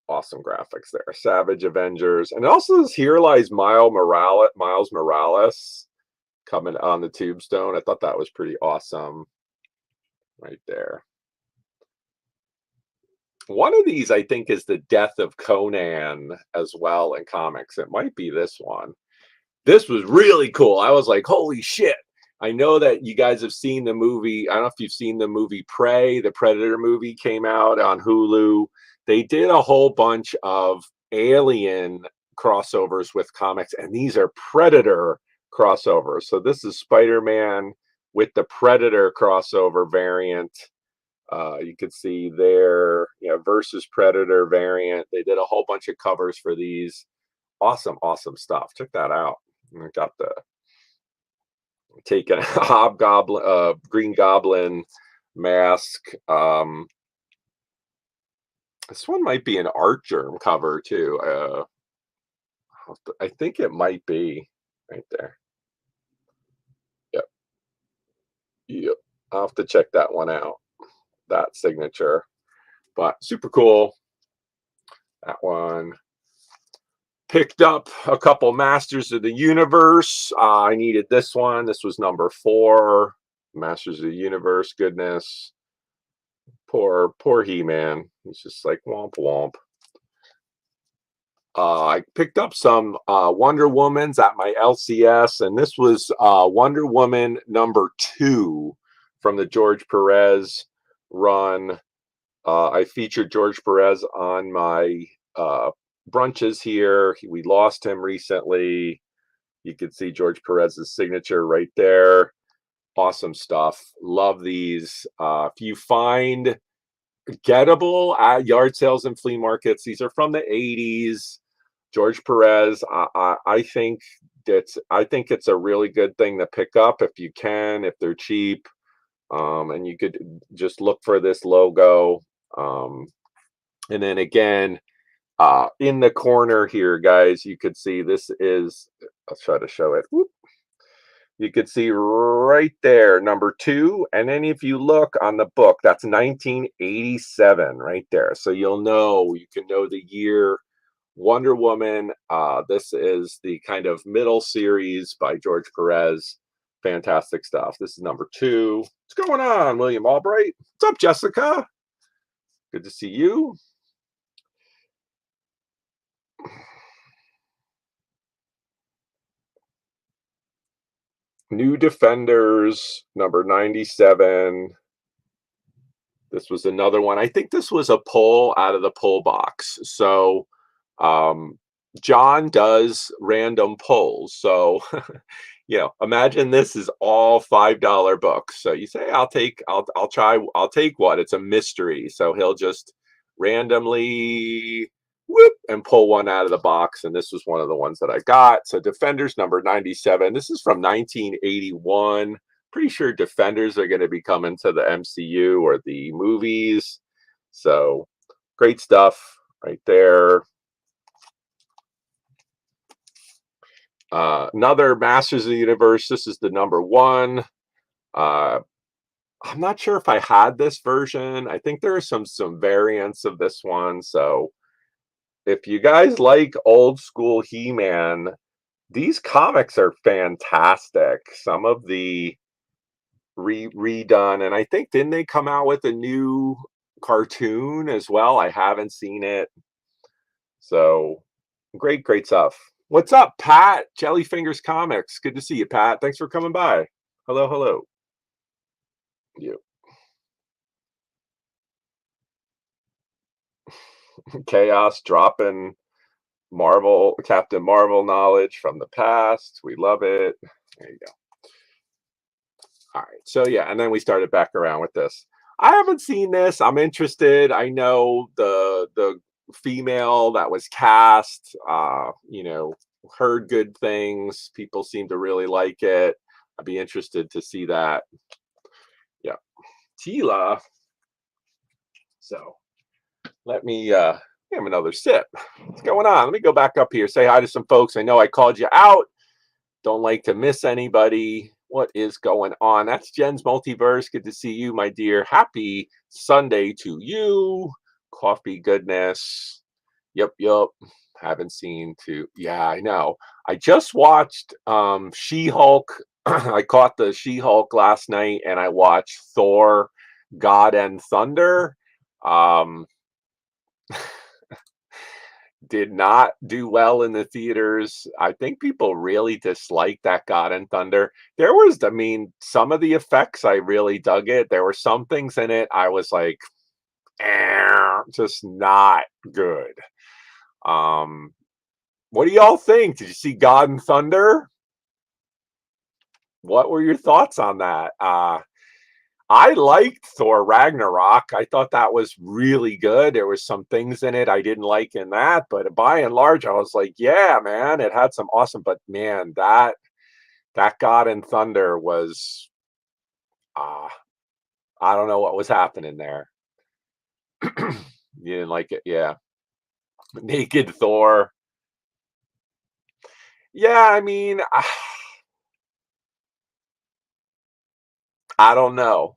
Awesome graphics there. Savage Avengers. And also this Here Lies Miles Morales coming on the tombstone. I thought that was pretty awesome right there. One of these, I think, is the Death of Conan as well in comics. It might be this one. This was really cool. I was like, holy shit. I know that you guys have seen the movie. I don't know if you've seen the movie Prey. The Predator movie came out on Hulu. They did a whole bunch of Alien crossovers with comics, and these are Predator crossovers. So this is Spider-Man with the Predator crossover variant. You could see there, versus Predator variant. They did a whole bunch of covers for these. Awesome, awesome stuff. Check that out. I got the taking a Hobgoblin, Green Goblin mask. This one might be an Art Germ cover too. I think it might be right there. Yep, yep. I'll have to check that one out. That signature, but super cool. That one. Picked up a couple Masters of the Universe. I needed this one. This was #4. Masters of the Universe. Goodness. Poor He-Man. He's just like womp womp. I picked up some Wonder Womans at my LCS, and this was Wonder Woman #2 from the George Perez run. I featured George Perez on my brunches here. We lost him recently. You can see George Perez's signature right there. Awesome stuff. Love these. If you find gettable at yard sales and flea markets, these are from the 80s. George Perez. I think it's a really good thing to pick up if you can, if they're cheap. And you could just look for this logo. And then again, in the corner here, guys, you could see this is, I'll try to show it. Whoop. You could see right there, #2. And then if you look on the book, that's 1987 right there. So you can know the year. Wonder Woman. This is the kind of middle series by George Perez. Fantastic stuff. This is #2. What's going on, William Albright? What's up, Jessica? Good to see you. New Defenders, number 97. This was another one. I think this was a pull out of the pull box. So um, John does random pulls. So imagine this is all $5 books. So you say, I'll try, I'll take what? It's a mystery. So he'll just randomly whoop and pull one out of the box. And this was one of the ones that I got. So Defenders number 97. This is from 1981. Pretty sure Defenders are going to be coming to the MCU or the movies. So great stuff right there. Another Masters of the Universe. This is the number one. Uh, I'm not sure if I had this version. I think there are some variants of this one. So if you guys like old school He-Man, these comics are fantastic. Some of the redone, and I think didn't they come out with a new cartoon as well? I haven't seen it. So great stuff. What's up, Pat? Jellyfingers Comics. Good to see you, Pat. Thanks for coming by. Hello. You. Chaos dropping Captain Marvel knowledge from the past. We love it. There you go. All right. So yeah, and then we started back around with this. I haven't seen this. I'm interested. I know the female that was cast, heard good things. People seem to really like it. I'd be interested to see that. Yeah. Tila. So let me have another sip. What's going on? Let me go back up here. Say hi to some folks. I know I called you out. Don't like to miss anybody. What is going on? That's Jen's Multiverse. Good to see you, my dear. Happy Sunday to you. Coffee goodness. Yep. Haven't seen to. Yeah, I know. I just watched She-Hulk. I caught the She-Hulk last night, and I watched Thor, God and Thunder. Did not do well in the theaters. I think people really disliked that God and Thunder. Some of the effects I really dug it. There were some things in it I was like, just not good. What do y'all think? Did you see God and Thunder? What were your thoughts on that? I liked Thor Ragnarok. I thought that was really good. There was some things in it I didn't like in that, but by and large, I was like, yeah, man, it had some awesome. But man, that God and Thunder was, I don't know what was happening there. You didn't like it, yeah. Naked Thor. Yeah, I mean, I don't know.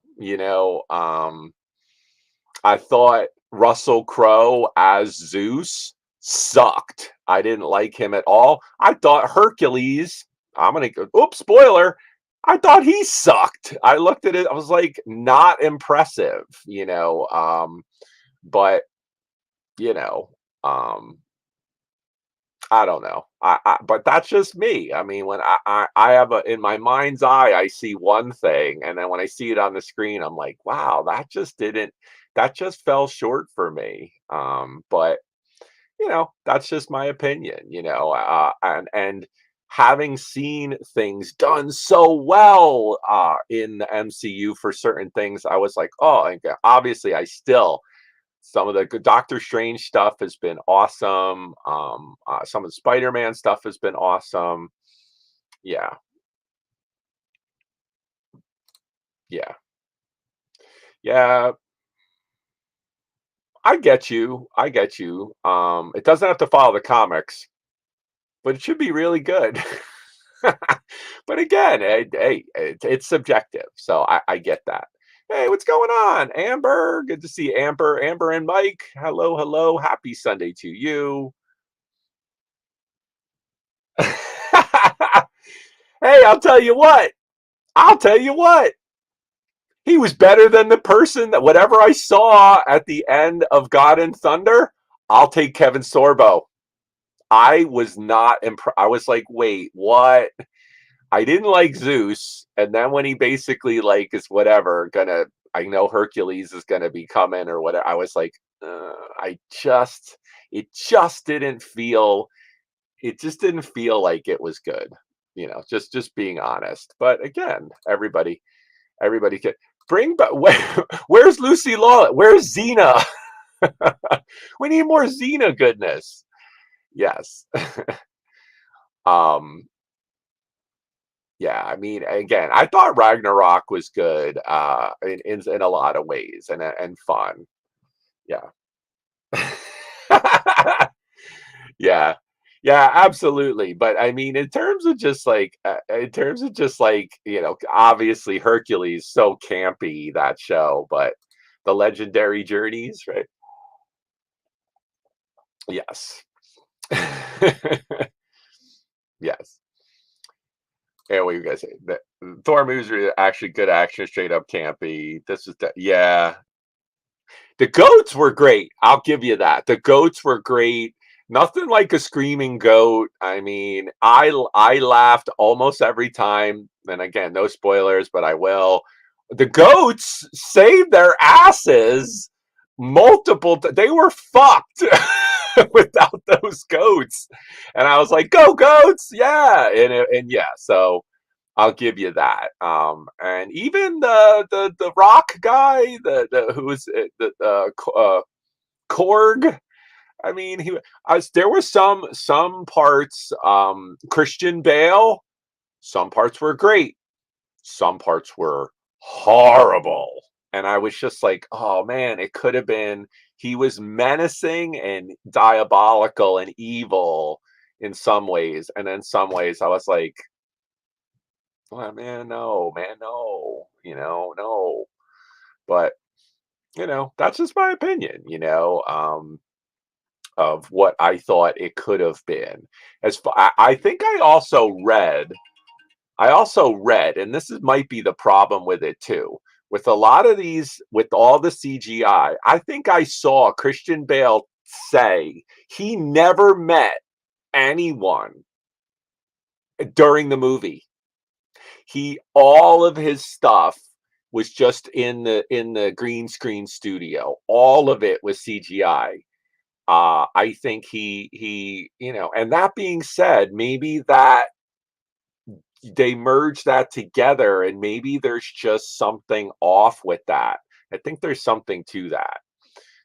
I thought Russell Crowe as Zeus sucked. I didn't like him at all. I thought Hercules, I'm going to go, oops, spoiler. I thought he sucked. I looked at it, I was like, not impressive, but, you know, um, I don't know. But that's just me. I mean, when I have in my mind's eye, I see one thing, and then when I see it on the screen, I'm like, wow, that just fell short for me. But that's just my opinion. And having seen things done so well in the MCU for certain things, I was like, oh, and obviously, some of the Doctor Strange stuff has been awesome. Some of the Spider-Man stuff has been awesome. Yeah, yeah, yeah. I get you. I get you. It doesn't have to follow the comics, but it should be really good. But again, hey, it's subjective, so I get that. Hey, what's going on, Amber? Good to see Amber, Amber and Mike. Hello. Happy Sunday to you. Hey, I'll tell you what. I'll tell you what. He was better than the person that whatever I saw at the end of God and Thunder. I'll take Kevin Sorbo. I was not impressed. I was like, wait, what? I didn't like Zeus, and then when he basically like is whatever gonna, I know Hercules is gonna be coming or whatever. I was like, I just, it just didn't feel, it just didn't feel like it was good. Just being honest. But again, everybody can bring. But where's Lucy Law? Where's Xena? We need more Xena goodness. Yes. um Yeah, I mean, again, I thought Ragnarok was good, in a lot of ways and fun. Yeah. Yeah. Yeah, absolutely. But I mean, in terms of just like, obviously Hercules, so campy that show, but the legendary journeys, right? Yes. Yes. Yeah, what you guys say? The Thor movies are actually good action, straight up campy. Yeah. The goats were great. I'll give you that. The goats were great. Nothing like a screaming goat. I mean, I laughed almost every time. And again, no spoilers, but I will. The goats saved their asses they were fucked without those goats. And I was like, "Go goats." Yeah. And yeah, so I'll give you that. And even the rock guy, the who was the Korg. I mean, there were some parts. Christian Bale. Some parts were great. Some parts were horrible. And I was just like, oh man, it could have been. He was menacing and diabolical and evil in some ways, and in some ways, I was like, well, man, no, no. But that's just my opinion, of what I thought it could have been. I think I also read, and might be the problem with it too. With a lot of these, with all the CGI, I think I saw Christian Bale say he never met anyone during the movie. All of his stuff was just in the green screen studio. All of it was CGI. I think and that being said, maybe that they merge that together and maybe there's just something off with that. I think there's something to that.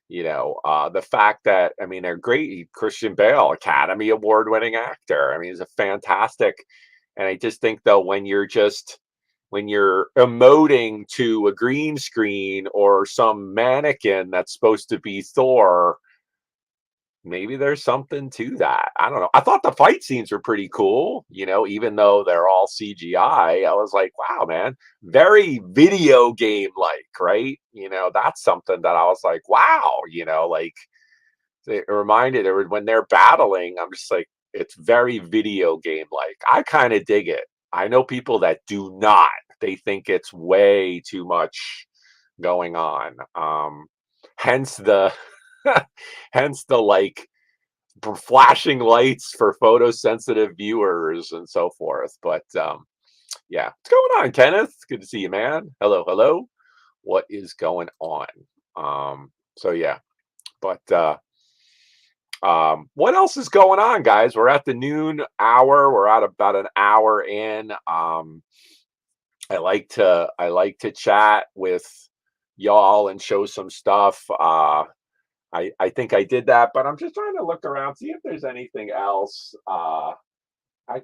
The fact that, I mean, they're great. Christian Bale, Academy Award winning actor. I mean, he's a fantastic. And I just think though, when you're emoting to a green screen or some mannequin that's supposed to be Thor, maybe there's something to that. I don't know. I thought the fight scenes were pretty cool, even though they're all CGI. I was like, wow, man, very video game like, right? That's something that I was like, wow, like it reminded or when they're battling, I'm just like, it's very video game like. I kind of dig it. I know people that do not. They think it's way too much going on. Hence the hence the like flashing lights for photosensitive viewers and so forth. But yeah, what's going on, Kenneth? Good to see you, man. Hello, hello. What is going on? So yeah, but what else is going on, guys? We're at the noon hour. We're at about an hour in. I like to chat with y'all and show some stuff. I think I did that, but I'm just trying to look around, see if there's anything else. I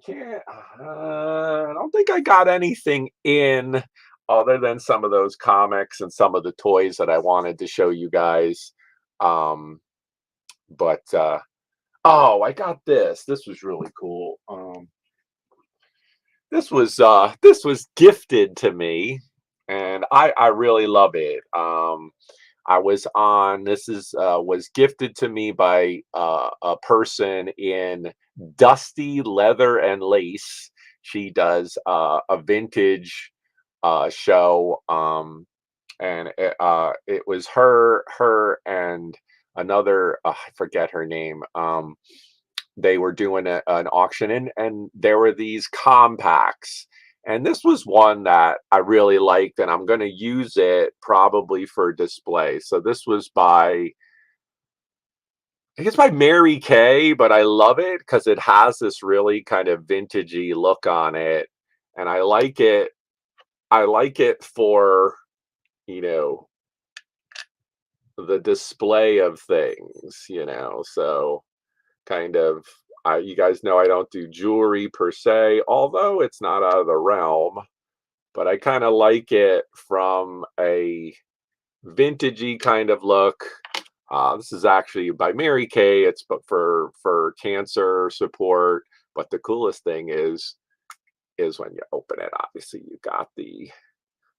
can't. I don't think I got anything in other than some of those comics and some of the toys that I wanted to show you guys. Um, but oh, I got this. This was really cool. This was gifted to me, and I really love it. I was on. This is was gifted to me by a person in Dusty Leather and Lace. She does a vintage show, and it was her and another. I forget her name. They were doing an auction, and there were these compacts, And this was one that I really liked, and I'm going to use it probably for display. So this was by, I guess, by Mary Kay, but I love it because it has this really kind of vintagey look on it, and I like it. I like it for, you know, the display of things, so kind of, you guys know I don't do jewelry per se, although it's not out of the realm, but I kind of like it from a vintagey kind of look. This is actually by Mary Kay. It's but for cancer support. But the coolest thing is when you open it. Obviously, you got the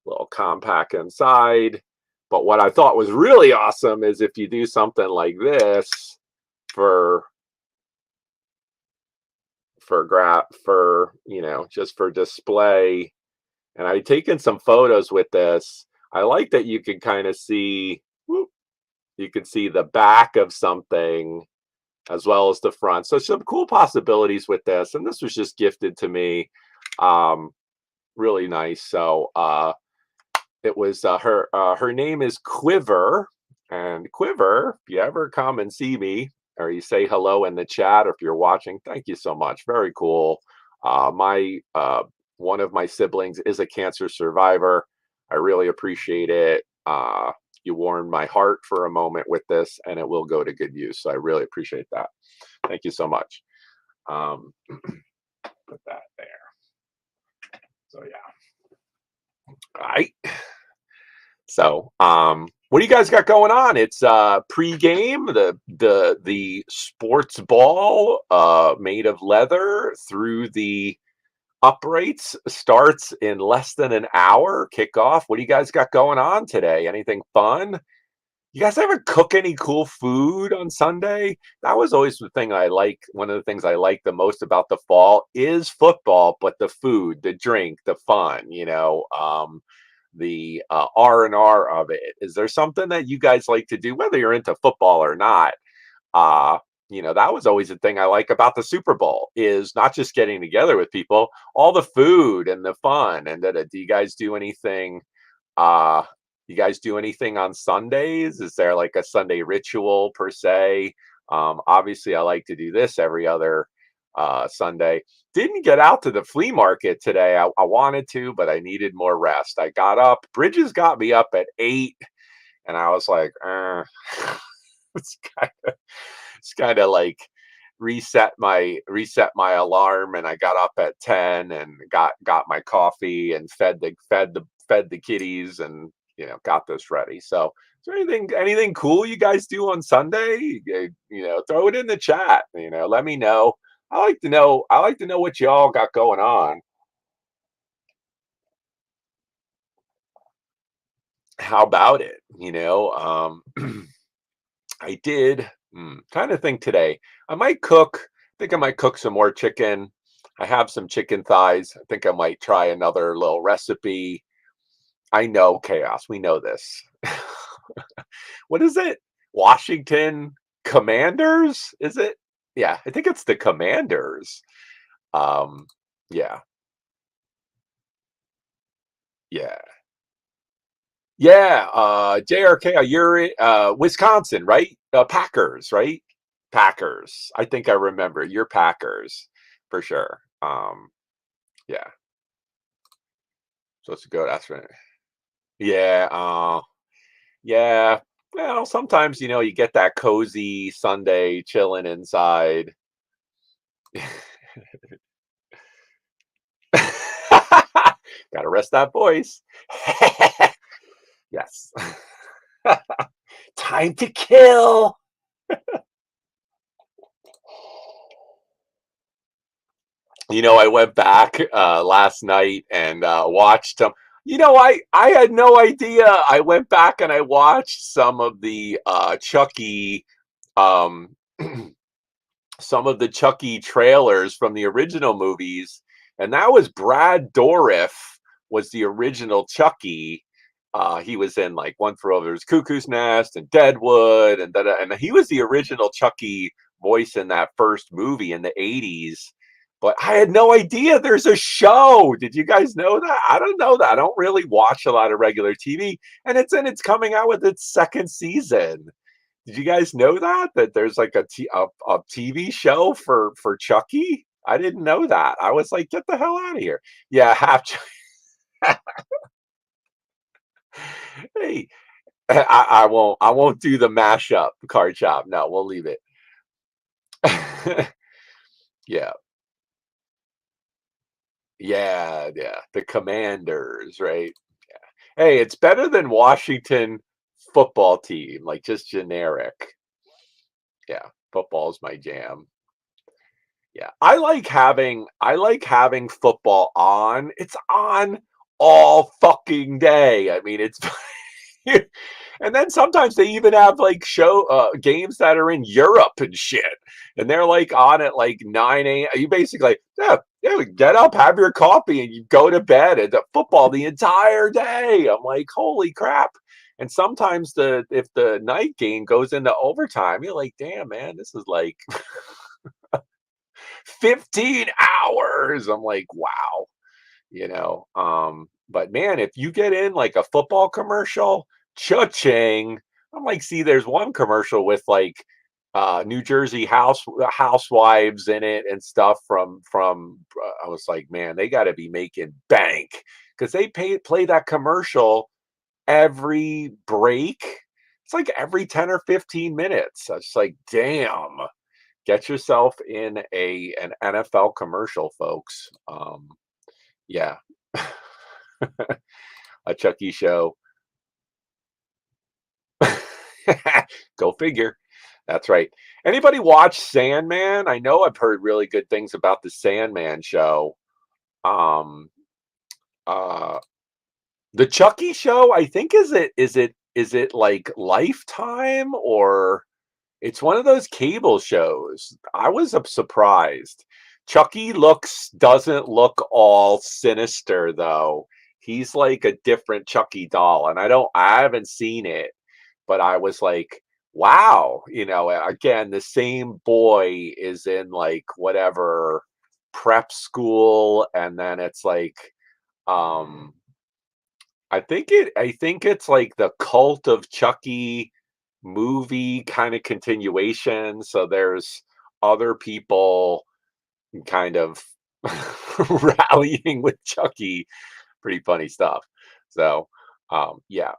little compact inside. But what I thought was really awesome is if you do something like this for just for display. And I've taken some photos with this. I like that you can kind of see, whoop, you can see the back of something as well as the front. So some cool possibilities with this. And this was just gifted to me. Um, Really nice. So it was her name is Quiver. And Quiver, if you ever come and see me or you say hello in the chat, or if you're watching, thank you so much. Very cool. My One of my siblings is a cancer survivor. I really appreciate it. You warmed my heart for a moment with this, and it will go to good use. So I really appreciate that. Thank you so much. Put that there. So yeah. All right. So, what do you guys got going on? It's pre-game, the sports ball made of leather through the uprights starts in less than an hour. Kickoff. What do you guys got going on today? Anything fun? You guys ever cook any cool food on Sunday? That was always the thing I like. One of the things I like the most about the fall is football, but the food, the drink, the fun, the R&R of it. Is there something that you guys like to do, whether you're into football or not? Uh, that was always the thing I like about the Super Bowl is not just getting together with people, all the food and the fun. And do you guys do anything? Uh, you guys do anything on Sundays? Is there like a Sunday ritual per se? Obviously, I like to do this every other Sunday. Didn't get out to the flea market today. I wanted to, but I needed more rest. I got up. Bridges got me up at 8, and I was like, it's kind of like reset my alarm, and I got up at 10 and got my coffee and fed the kitties, and got this ready. So is there anything cool you guys do on Sunday? Throw it in the chat. Let me know. I like to know what y'all got going on. How about it? I did. Trying to think today. I might cook. I think I might cook some more chicken. I have some chicken thighs. I think I might try another little recipe. I know chaos. We know this. What is it? Washington Commanders? Is it? Yeah, I think it's the Commanders. Um, yeah, yeah, yeah. JRK, you're Wisconsin, right? Packers, right? Packers. I think I remember. You're Packers for sure. Yeah. Supposed to go. That's right. Yeah. Yeah. Well, sometimes you get that cozy Sunday chilling inside. Gotta rest that voice. Yes. Time to kill. I went back last night and watched them. I had no idea. I went back and I watched some of the Chucky, um, some of the Chucky trailers from the original movies, and that was Brad Dourif was the original Chucky. He was in like One for Over's Cuckoo's Nest and Deadwood, and he was the original Chucky voice in that first movie in the 80s. But I had no idea there's a show. Did you guys know that? I don't know that. I don't really watch a lot of regular TV, and it's coming out with its second season. Did you guys know that there's like a TV show for Chucky? I didn't know that. I was like, get the hell out of here. Yeah, half. Hey, I won't do the mashup card chop. No, we'll leave it. Yeah. Yeah, yeah. The Commanders, right? Hey, it's better than Washington football team, like just generic. Yeah, football's my jam. Yeah. I like having football on. It's on all fucking day. I mean, it's and then sometimes they even have like show games that are in Europe and shit. And they're like on at like 9 a.m. You basically like, yeah, yeah, get up, have your coffee, and you go to bed and the football the entire day. I'm like, holy crap. And sometimes the if the night game goes into overtime, you're like, damn man, this is like 15 hours. I'm like, wow, but man, if you get in like a football commercial, cha-ching. I'm like, see, there's one commercial with like New Jersey housewives in it and stuff I was like, man, they got to be making bank because they play that commercial every break. It's like every 10 or 15 minutes. I was like, damn, get yourself in an NFL commercial, folks. Yeah. A Chucky show. Go figure. That's right. Anybody watch Sandman? I know I've heard really good things about the Sandman show. Um uh the Chucky show, I think is it like Lifetime or it's one of those cable shows. I was surprised. Chucky doesn't look all sinister though. He's like a different Chucky doll, and I haven't seen it, but I was like, wow, again, the same boy is in like whatever prep school, and then it's like, um, I think it's like the Cult of Chucky movie kind of continuation. So there's other people kind of rallying with Chucky. Pretty funny stuff. So, yeah.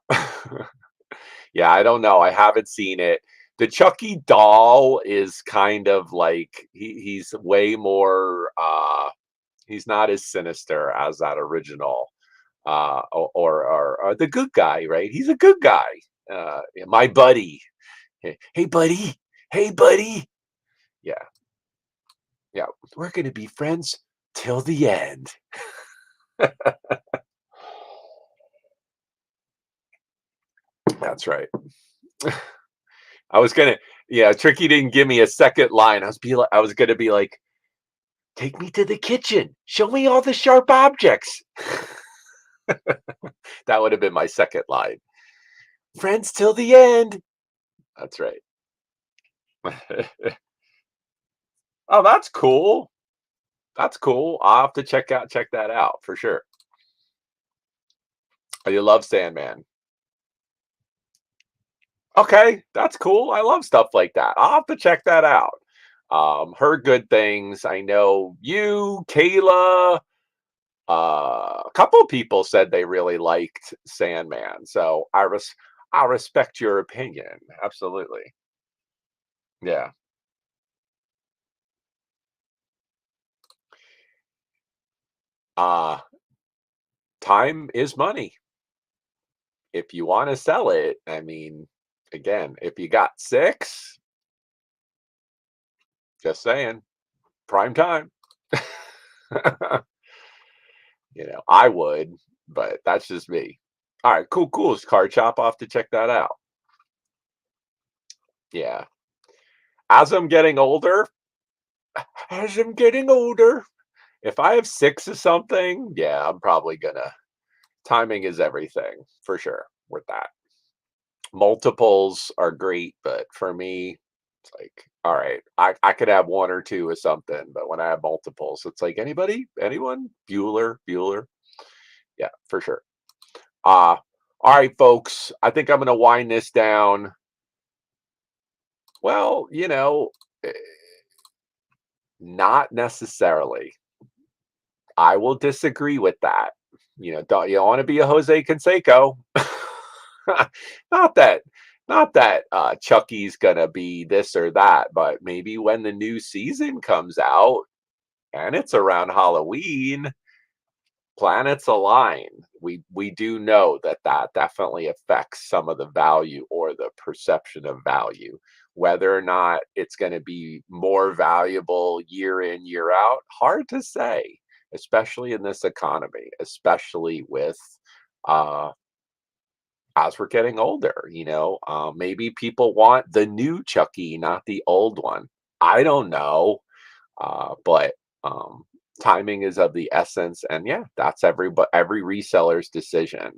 Yeah, I don't know. I haven't seen it. The Chucky doll is kind of like he's way more he's not as sinister as that original or the good guy, right? He's a good guy. Yeah, my buddy. Hey buddy. Hey buddy. Yeah. Yeah. We're going to be friends till the end. That's right. I was gonna, yeah. Tricky didn't give me a second line. I was gonna be like, take me to the kitchen. Show me all the sharp objects. That would have been my second line. Friends till the end. That's right. Oh, that's cool. That's cool. I'll have to check that out for sure. Oh, you love Sandman. Okay, that's cool. I love stuff like that. I'll have to check that out. Heard good things. I know you, Kayla, a couple of people said they really liked Sandman. So I respect your opinion. Absolutely. Yeah. Uh Time is money. If you want to sell it, I mean, again, if you got six, just saying, prime time. I would, but that's just me. All right, cool, cool. Card chop off to check that out. Yeah. As I'm getting older, as I'm getting older, if I have six of something, yeah, I'm probably gonna. Timing is everything for sure with that. Multiples are great, but for me, it's like All right. I could have one or two or something, but when I have multiples, it's like anybody, anyone, Bueller, Bueller. Yeah, for sure. Uh, all right, folks. I think I'm going to wind this down. Well, eh, not necessarily. I will disagree with that. Don't you want to be a Jose Canseco? not that, not that Chucky's gonna be this or that, but maybe when the new season comes out and it's around Halloween, planets align. We do know that that definitely affects some of the value or the perception of value. Whether or not it's going to be more valuable year in, year out, hard to say, especially in this economy, especially with uh as we're getting older, maybe people want the new Chucky, not the old one. I don't know, but um, timing is of the essence, and yeah, that's every reseller's decision,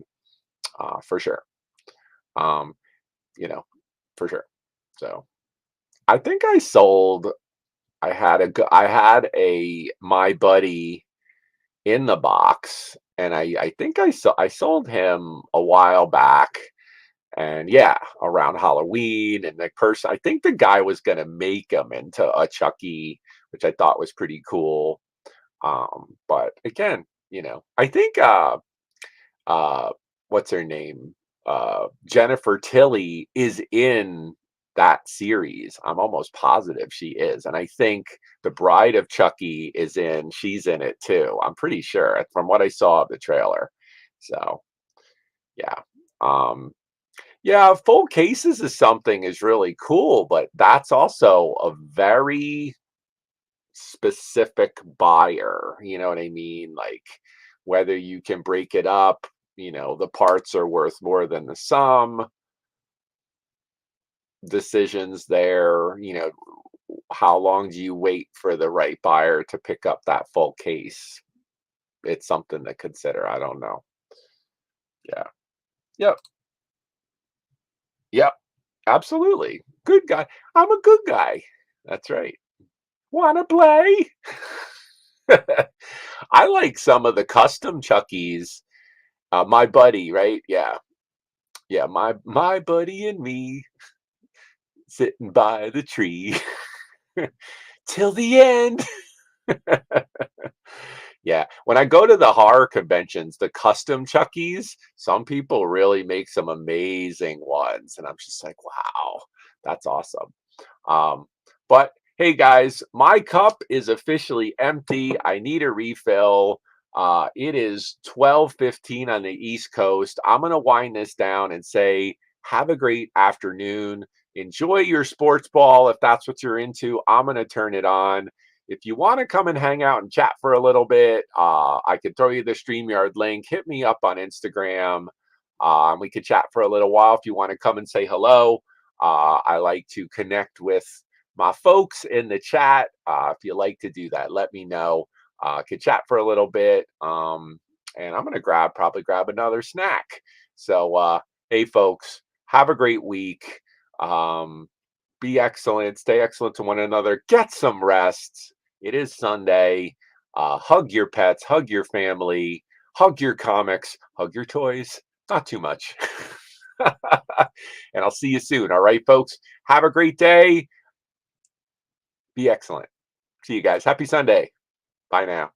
for sure. Um, you know, for sure. So I think I sold. I had a my buddy in the box, and I think I sold him a while back. And yeah, around Halloween, and the person, I think the guy was gonna make him into a Chucky, which I thought was pretty cool. But again, I think uh what's her name? Jennifer Tilly is in that series. I'm almost positive she is. And I think the bride of Chucky she's in it too. I'm pretty sure from what I saw of the trailer. So yeah. Um yeah, full cases is something is really cool, but that's also a very specific buyer. You know what I mean? Like whether you can break it up, the parts are worth more than the sum, decisions there, how long do you wait for the right buyer to pick up that full case? It's something to consider. I don't know. Yeah. Yep. Yep. Absolutely. Good guy. I'm a good guy. That's right. Wanna play? I like some of the custom Chuckies. My buddy, right? Yeah. Yeah, my buddy and me sitting by the tree till the end. Yeah, when I go to the horror conventions, the custom Chuckies, some people really make some amazing ones, and I'm just like, "Wow, that's awesome." But hey guys, my cup is officially empty. I need a refill. It is 12:15 on the East Coast. I'm gonna wind this down and say, have a great afternoon. Enjoy your sports ball if that's what you're into. I'm gonna turn it on. If you want to come and hang out and chat for a little bit, I could throw you the StreamYard link. Hit me up on Instagram. We could chat for a little while if you want to come and say hello. I like to connect with my folks in the chat. If you like to do that, let me know. Could chat for a little bit. And I'm gonna probably grab another snack. So hey folks, have a great week. Um, be excellent, stay excellent to one another, get some rest. It is Sunday. Hug your pets, hug your family, hug your comics, hug your toys. Not too much. And I'll see you soon. All right, folks. Have a great day. Be excellent. See you guys. Happy Sunday. Bye now.